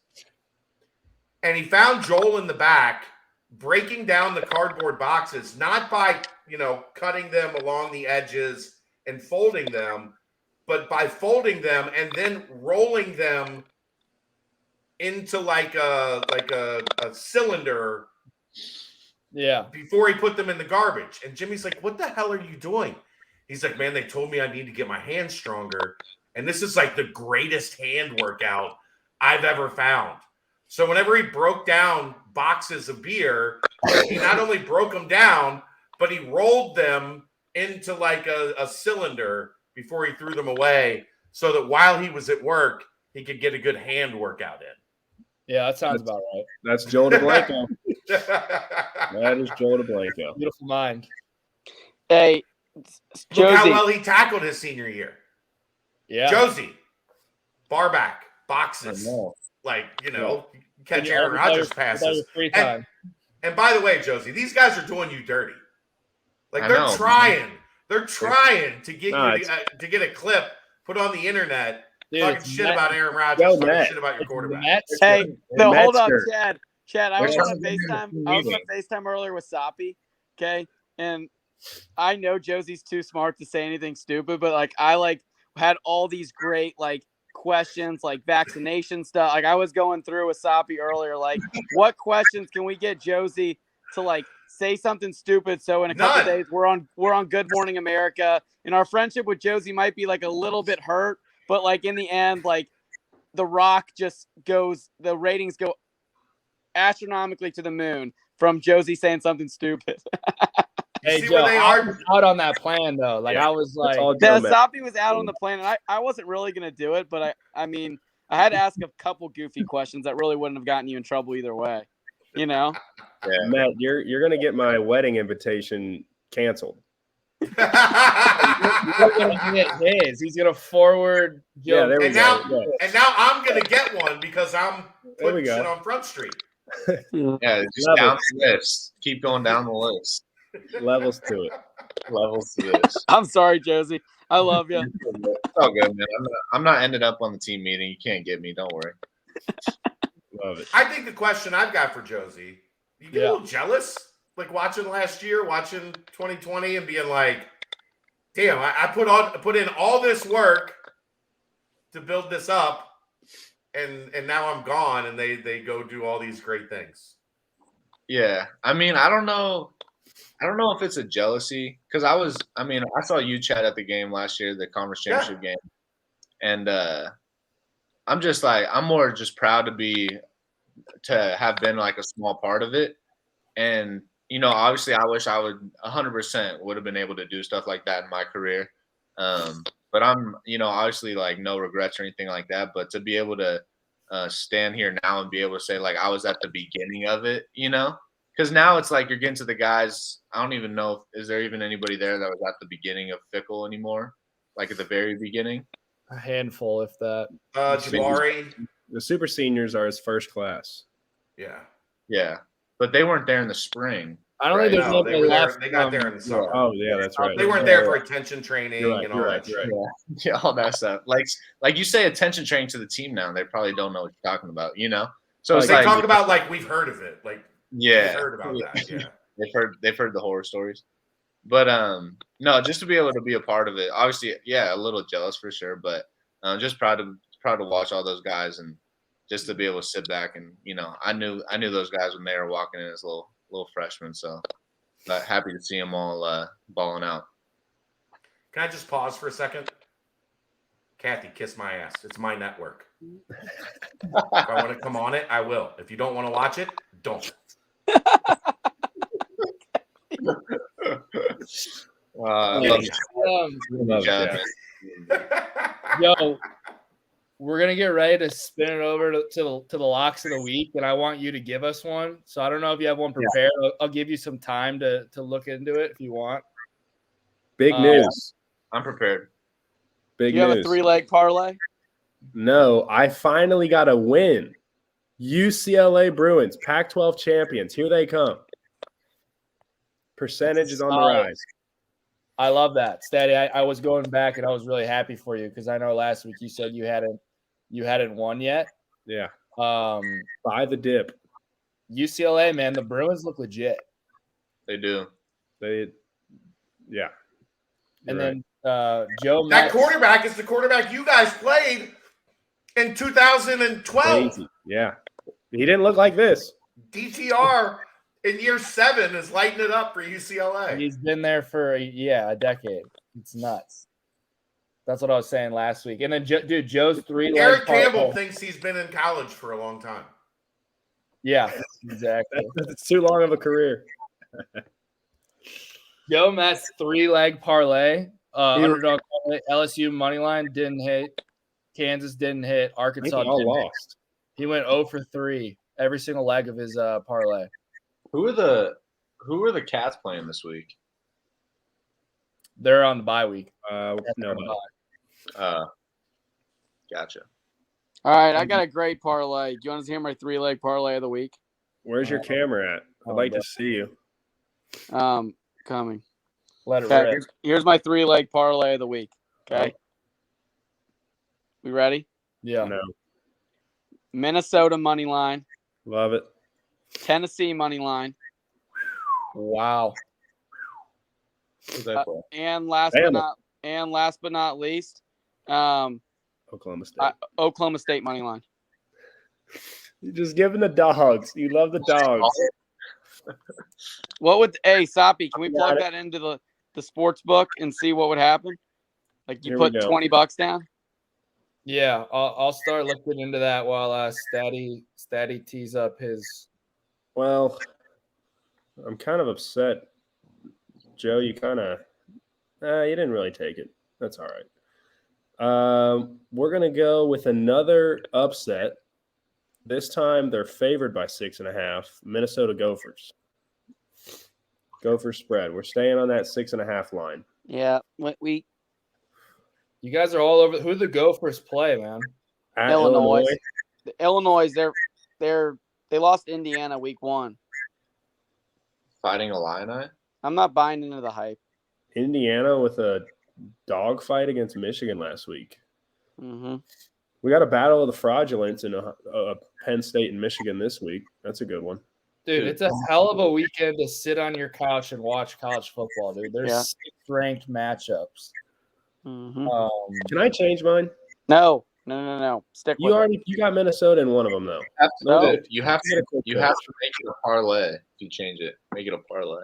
And he found Joel in the back breaking down the cardboard boxes, not by, cutting them along the edges and folding them, but by folding them and then rolling them into like a cylinder. Yeah. Before he put them in the garbage. And Jimmy's like, what the hell are you doing? He's like, man, they told me I need to get my hands stronger. And this is like the greatest hand workout I've ever found. So whenever he broke down boxes of beer, he not only broke them down, but he rolled them into like a cylinder before he threw them away so that while he was at work, he could get a good hand workout in. Yeah, that sounds about right. That's Joel DeBlanco. That is Joel DeBlanco. Beautiful mind. Hey, Josie. Look how well he tackled his senior year. Yeah. Josie, bar back, boxes. Like, catch Aaron Rodgers passes. And by the way, Josie, these guys are doing you dirty. Like they're trying. They're trying to get to get a clip put on the internet. Dude, talking shit about Aaron Rodgers, talking shit about your quarterback. Hey, no, hold on, Chad. I was on FaceTime earlier with Soppy. Okay, and I know Josie's too smart to say anything stupid, but like I had all these great questions like vaccination stuff. Like I was going through with Soppy earlier, like what questions can we get Josie to say something stupid so in a couple of days we're on Good Morning America, and our friendship with Josie might be a little bit hurt, but in the end, The Rock just goes, the ratings go astronomically to the moon from Josie saying something stupid. Hey, Joe, I was out on that plan, though. I was like... Soppy was out on the plan, and I wasn't really going to do it, but I mean, I had to ask a couple goofy questions that really wouldn't have gotten you in trouble either way, Yeah. Matt, you're going to get my wedding invitation canceled. You're going to get his. He's going to forward Joe. Yeah, there we go. And now I'm going to get one because I'm putting shit on Front Street. Yeah, just down the list. Keep going down the list. Levels to it. Levels to this. I'm sorry, Josie. I love you. It's all good, man. I'm not ended up on the team meeting. You can't get me. Don't worry. Love it. I think the question I've got for Josie, you get a little jealous, watching last year, watching 2020, and being like, "Damn, I put in all this work to build this up, and now I'm gone, and they go do all these great things." Yeah, I mean, I don't know if it's a jealousy because I saw you chat at the game last year, the conference championship game, and I'm just I'm more just proud to have been a small part of it, and obviously I wish I would 100% would have been able to do stuff like that in my career, but I'm obviously no regrets or anything like that, but to be able to stand here now and be able to say I was at the beginning of it, because now it's you're getting to the guys. I don't even know is there even anybody there that was at the beginning of Fickle anymore, at the very beginning. A handful, if that. Jabari. The super seniors are his first class. Yeah, but they weren't there in the spring. I don't think there's nobody left. They got there in the summer. Oh yeah, that's right. They weren't there for attention training and all that shit. Yeah, all that stuff. Like you say, attention training to the team now. They probably don't know what you're talking about. So it's they talk about we've heard of it. Yeah, we've heard about that. Yeah, they've heard the horror stories. But no, just to be able to be a part of it. Obviously, yeah, a little jealous for sure, but just proud to watch all those guys and just to be able to sit back and I knew those guys when they were walking in as little freshmen. So happy to see them all balling out. Can I just pause for a second? Kathy, kiss my ass. It's my network. If I want to come on it, I will. If you don't want to watch it, don't. Yo, we're gonna get ready to spin it over to the locks of the week, and I want you to give us one. So I don't know if you have one prepared. Yeah. I'll give you some time to look into it if you want. Big news. I'm prepared. Big news. You have a 3-leg parlay? No, I finally got a win. UCLA Bruins, Pac-12 champions. Here they come. Percentage is on the rise. I love that, Statty. I was going back and I was really happy for you because I know last week you said you hadn't won yet. Yeah. Buy the dip. UCLA, man, the Bruins look legit. They do. Yeah. And then Joe, that quarterback is the quarterback you guys played in 2012. Crazy. Yeah. He didn't look like this. DTR in year 7 is lighting it up for UCLA. He's been there for a decade. It's nuts. That's what I was saying last week. And then, dude, Joe's 3 Eric Campbell thinks he's been in college for a long time. Yeah, exactly. It's too long of a career. Joe Matt's 3-leg parlay. Underdog parlay. LSU money line didn't hit. Kansas didn't hit. Arkansas all lost. He went 0 for 3 every single leg of his parlay. Who are the Cats playing this week? They're on the bye week. No. Gotcha. All right, I got a great parlay. Do you want to hear my 3-leg parlay of the week? Where's your camera at? I'd like to see you. Coming. Let it Okay, rip. here's my 3-leg parlay of the week. Okay. We ready? Yeah. No. Minnesota money line, Love it. Tennessee money line, Wow. Who's that for? and last but not least, Oklahoma State. Oklahoma State money line. You're just giving the dogs. You love the dogs. Soppy, can we plug that into the sports book and see what would happen? Like you put $20 down? Yeah, I'll start looking into that while Statty tees up his. Well, I'm kind of upset, Joe. You didn't really take it. That's all right. We're gonna go with another upset. This time they're favored by 6.5. Minnesota Gophers. Gophers spread. We're staying on that 6.5 line. Yeah, You guys are all over. Who the Gophers play, man? At Illinois. Illinois, they lost Indiana week 1. Fighting Illini? I'm not buying into the hype. Indiana with a dogfight against Michigan last week. Mm-hmm. We got a battle of the fraudulence in Penn State and Michigan this week. That's a good one. Dude, it's a hell of a weekend to sit on your couch and watch college football, dude. There's 6 ranked matchups. Mm-hmm. Can I change mine? No. Stick with it. You got Minnesota in one of them though. You have to make it a parlay if you change it. Make it a parlay.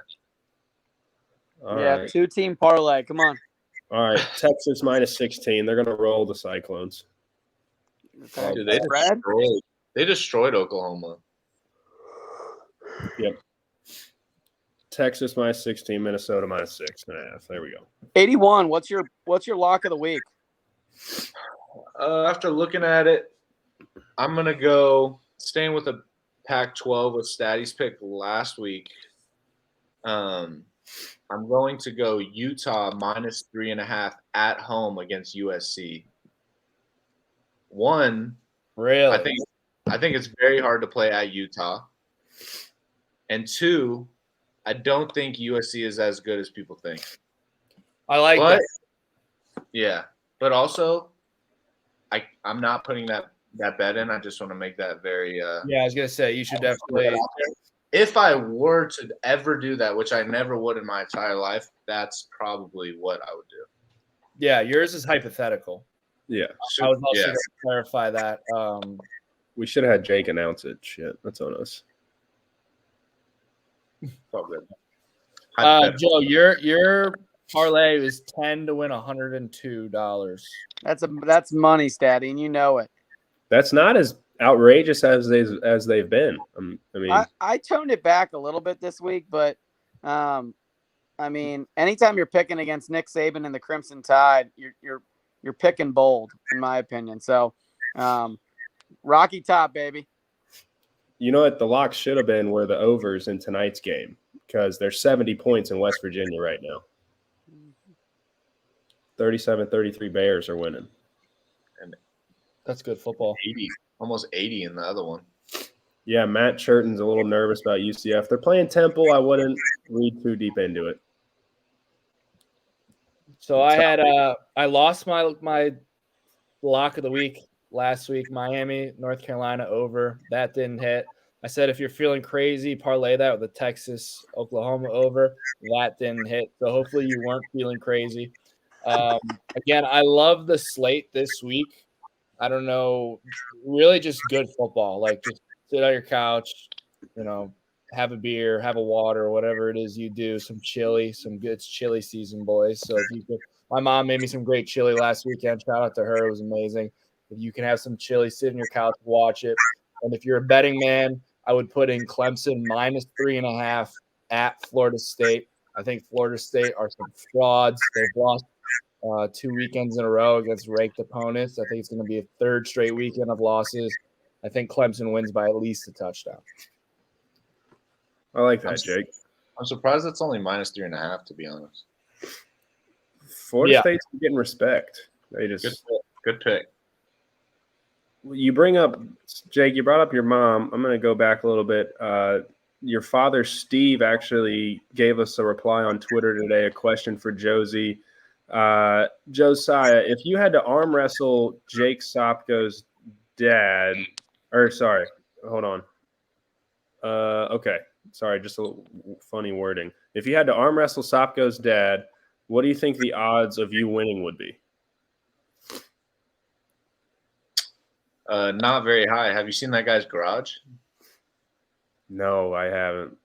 All right. 2-team parlay. Come on. All right. Texas minus 16. They're gonna roll the Cyclones. Okay. Dude, they destroyed Oklahoma. Yep. Texas minus 16, Minnesota minus 6.5. There we go. 81. What's your lock of the week? After looking at it, I'm gonna go staying with the Pac-12 with Statty's pick last week. I'm going to go Utah minus 3.5 at home against USC. One, Really? I think it's very hard to play at Utah. And 2, I don't think USC is as good as people think. I like that. Yeah, but also, I'm not putting that bet in. I just want to make that very. Yeah, I was gonna say you should definitely. If I were to ever do that, which I never would in my entire life, that's probably what I would do. Yeah, yours is hypothetical. Yeah. I was also going to clarify that. We should have had Jake announce it. Shit, that's on us. Joe, your parlay is 10 to win $102. That's money, Statty, and you know it. That's not as outrageous as they've been. I toned it back a little bit this week, but anytime you're picking against Nick Saban and the Crimson Tide, you're picking bold, in my opinion. So, Rocky Top, baby. You know what? The lock should have been were the overs in tonight's game because there's 70 points in West Virginia right now. 37-33 Bears are winning. And that's good football. 80, almost 80 in the other one. Yeah, Matt Churton's a little nervous about UCF. They're playing Temple. I wouldn't read too deep into it. So I lost my lock of the week last week. Miami, North Carolina over. That didn't hit. I said if you're feeling crazy, parlay that with the Texas Oklahoma over. That didn't hit. So hopefully you weren't feeling crazy. Again, I love the slate this week. I don't know, really just good football. Like just sit on your couch, have a beer, have a water, whatever it is you do. Some chili, it's chili season, boys. So if you could, my mom made me some great chili last weekend. Shout out to her, it was amazing. If you can have some chili, sit on your couch, watch it. And if you're a betting man, I would put in Clemson -3.5 at Florida State. I think Florida State are some frauds. They've lost 2 weekends in a row against ranked opponents. I think it's going to be a third straight weekend of losses. I think Clemson wins by at least a touchdown. I like that, Jake. I'm surprised it's only -3.5, to be honest. Florida State's getting respect. They just good pick. You bring up, Jake, you brought up your mom. I'm going to go back a little bit. Your father, Steve, actually gave us a reply on Twitter today, a question for Josie. Josiah, if you had to arm wrestle Jake Sopko's dad, hold on. Okay. Sorry, just a little funny wording. If you had to arm wrestle Sopko's dad, what do you think the odds of you winning would be? Not very high. Have you seen that guy's garage? No, I haven't.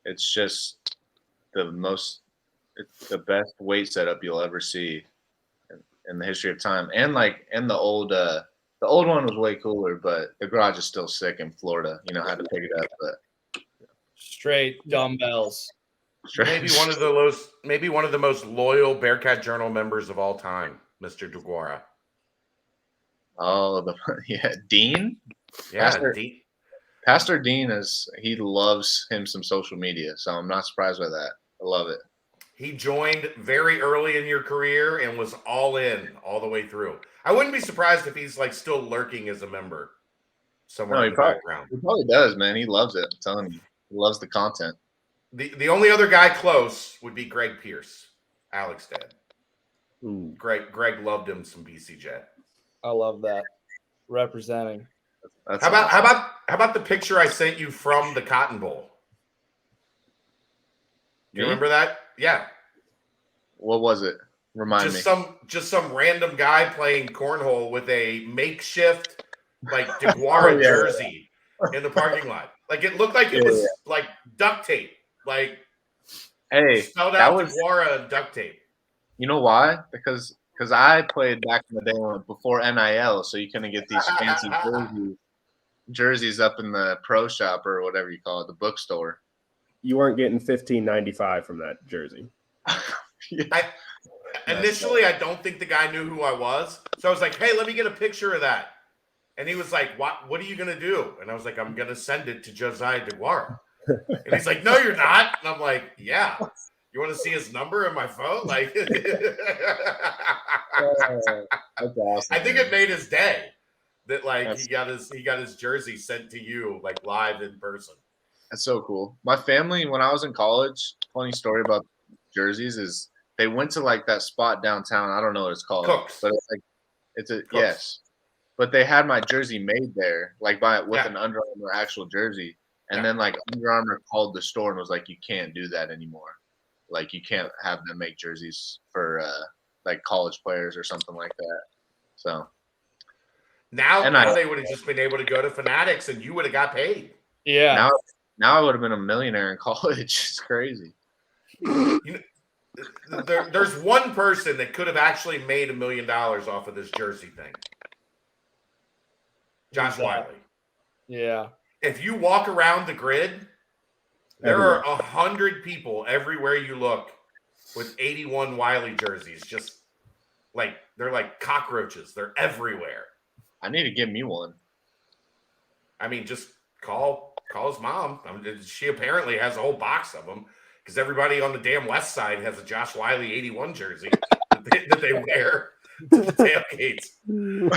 It's just it's the best weight setup you'll ever see in the history of time. And the old one was way cooler, but the garage is still sick in Florida. How to pick it up, but straight dumbbells. Maybe one of the most loyal Bearcat Journal members of all time, Mr. Deguara. Oh, Dean? Yeah, Pastor Dean he loves him some social media, so I'm not surprised by that. I love it. He joined very early in your career and was all in all the way through. I wouldn't be surprised if he's still lurking as a member somewhere in the background. He probably does, man. He loves it. I'm telling you. He loves the content. The only other guy close would be Greg Pierce, Alec's dad. Ooh. Greg loved him some BCJ. I love that. Representing. How about the picture I sent you from the Cotton Bowl? Do you remember that? Yeah. What was it? Remind me. Just some random guy playing cornhole with a makeshift Deguara jersey in the parking lot. It looked like it was duct tape. Spelled out Deguara duct tape. You know why? Because I played back in the day before NIL, so you couldn't get these fancy jerseys up in the pro shop or whatever you call it, the bookstore. You weren't getting $15.95 from that jersey. Initially, I don't think the guy knew who I was. So I was like, hey, let me get a picture of that. And he was like, what are you going to do? And I was like, I'm going to send it to Josiah Deguara. And he's like, no, you're not. And I'm like, yeah. You want to see his number in my phone? That's awesome. I think it made his day that he got his jersey sent to you live in person. That's so cool. My family, when I was in college, funny story about jerseys is they went to that spot downtown. I don't know what it's called, Cooks. But yes. But they had my jersey made there, with an Under Armour actual jersey, and then Under Armour called the store and was like, you can't do that anymore. You can't have them make jerseys for college players or something like that. So now they would have just been able to go to Fanatics and you would have got paid. Yeah. Now I would have been a millionaire in college. It's crazy. There's one person that could have actually made $1 million off of this jersey thing. Josh Wiley. Yeah. If you walk around the grid, there are 100 people everywhere you look with 81 Wiley jerseys. Just they're like cockroaches. They're everywhere. I need to get me one. I mean, just call his mom. She apparently has a whole box of them because everybody on the damn West Side has a Josh Wiley 81 jersey that they wear to the tailgates.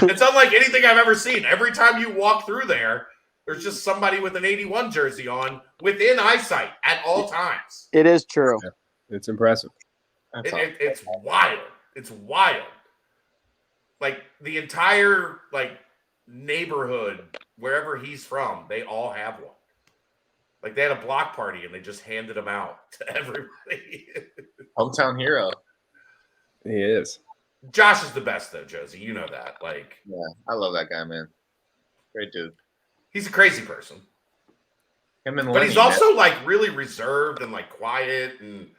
It's unlike anything I've ever seen. Every time you walk through there's There's just somebody with an 81 jersey on within eyesight at all times. It is true. Yeah, it's impressive. It's wild. It's wild. Like the entire neighborhood, wherever he's from, they all have one. Like they had a block party and they just handed them out to everybody. Hometown hero. He is. Josh is the best though, Josie. You know that. Yeah, I love that guy, man. Great dude. He's a crazy person. But he's also really reserved and quiet and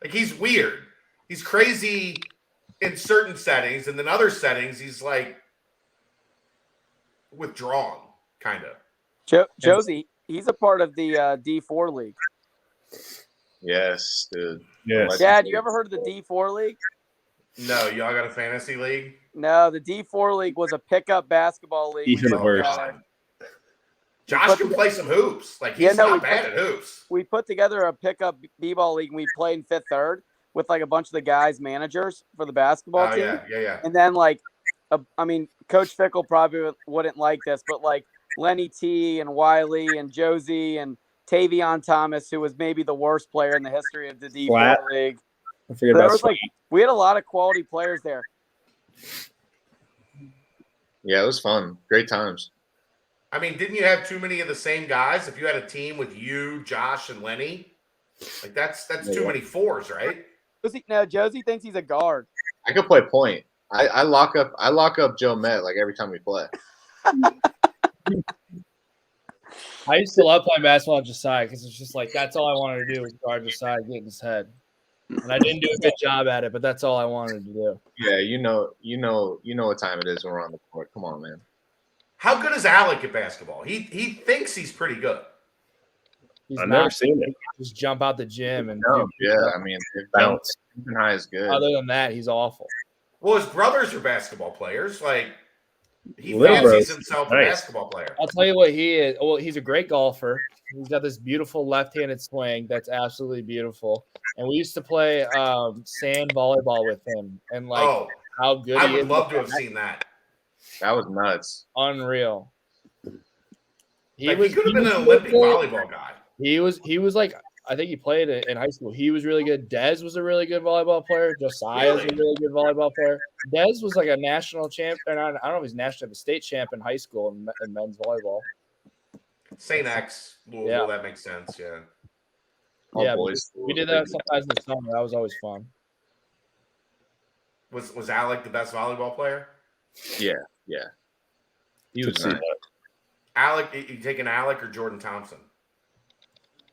he's weird. He's crazy in certain settings, and then other settings he's withdrawn, kind of. Josie, he's a part of the D4 league. Yes, dude. Yes. Dad, you ever heard of the D4 league? No, y'all got a fantasy league? No, the D4 league was a pickup basketball league. Even worse. Josh can play some hoops. He's not bad at hoops. We put together a pickup b-ball league, and we played in Fifth Third with a bunch of the guys managers for the basketball team. Yeah. And then Coach Fickle probably wouldn't like this, but Lenny T and Wiley and Josie and Tavion Thomas, who was maybe the worst player in the history of the D4 league. I forget about we had a lot of quality players there. Yeah, it was fun. Great times. I mean, didn't you have too many of the same guys? If you had a team with you, Josh, and Lenny, that's too many fours, right? Josie thinks he's a guard. I could play point. I lock up Joe Met every time we play. I used to love playing basketball at Josiah because it's just that's all I wanted to do was guard Josiah, get in his head. And I didn't do a good job at it, but that's all I wanted to do. Yeah, you know what time it is when we're on the court. Come on, man. How good is Alec at basketball? He thinks he's pretty good. I've never seen it. Just jump out the gym and Bounce. High is good. Other than that, he's awful. Well, his brothers are basketball players. He Little fancies bros. himself a Nice. basketball player. I'll tell you what he is. Well, he's a great golfer. He's got this beautiful left-handed swing that's absolutely beautiful. And we used to play sand volleyball with him. And how good I he would is. love to have seen that. That was nuts. Unreal. He could have been an Olympic volleyball guy. He was I think he played in high school. He was really good. Dez was a really good volleyball player. Josiah was a really good volleyball player. Dez was a national champion. I don't know if he's national, but state champ in high school in men's volleyball. St. X, Louisville, that makes sense. Yeah. Boys. We did that sometimes in the summer. That was always fun. Was Alec the best volleyball player? Yeah. You would see that. Alec, you taking Alec or Jordan Thompson?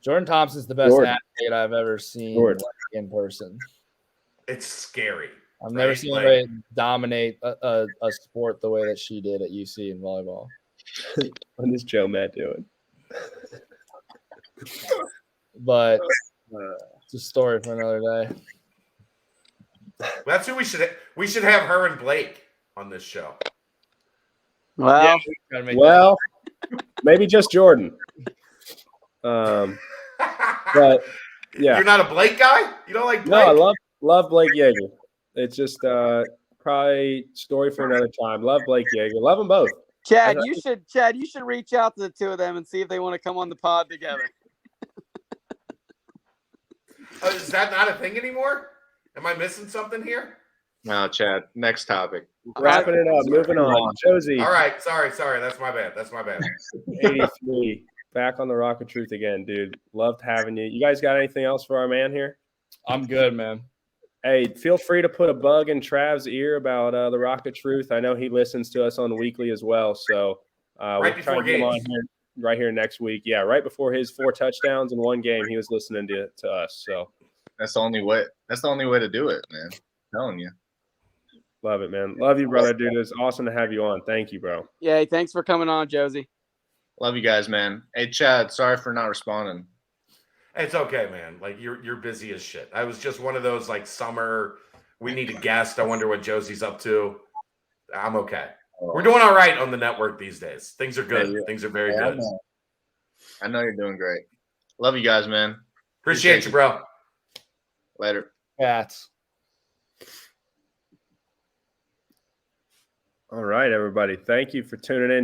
Jordan Thompson's the best athlete I've ever seen in person. It's scary. I've never seen anybody dominate a sport the way that she did at UC in volleyball. What is Joe Matt doing? But it's a story for another day. That's who we should have her and Blake on this show. Well, maybe just Jordan. But yeah, you're not a Blake guy. You don't like Blake? No, I love Blake Yeager. It's just probably story for another time. Love Blake Yeager. Love them both. Chad, you should reach out to the two of them and see if they want to come on the pod together. Is that not a thing anymore? Am I missing something here? No, Chad. Next topic. Wrapping it up. Moving on. Josie. All right. Sorry. That's my bad. 83. Back on the Rock of Truth again, dude. Loved having you. You guys got anything else for our man here? I'm good, man. Hey, feel free to put a bug in Trav's ear about the Rock of Truth. I know he listens to us on the weekly as well. So we'll try to get him on here right here next week. Yeah, right before his 4 touchdowns in one game, he was listening to us. So that's the only way. That's the only way to do it, man. I'm telling you. Love it, man. Love you, brother, dude. It's awesome to have you on. Thank you, bro. Yeah, thanks for coming on, Josie. Love you guys, man. Hey, Chad, sorry for not responding. It's okay, man. You're busy as shit. I was just one of those summer. We need a guest. I wonder what Josie's up to. I'm okay. We're doing all right on the network these days. Things are good. Yeah. Things are very good. I know you're doing great. Love you guys, man. Appreciate you, bro. Later. Cats. All right, everybody. Thank you for tuning in.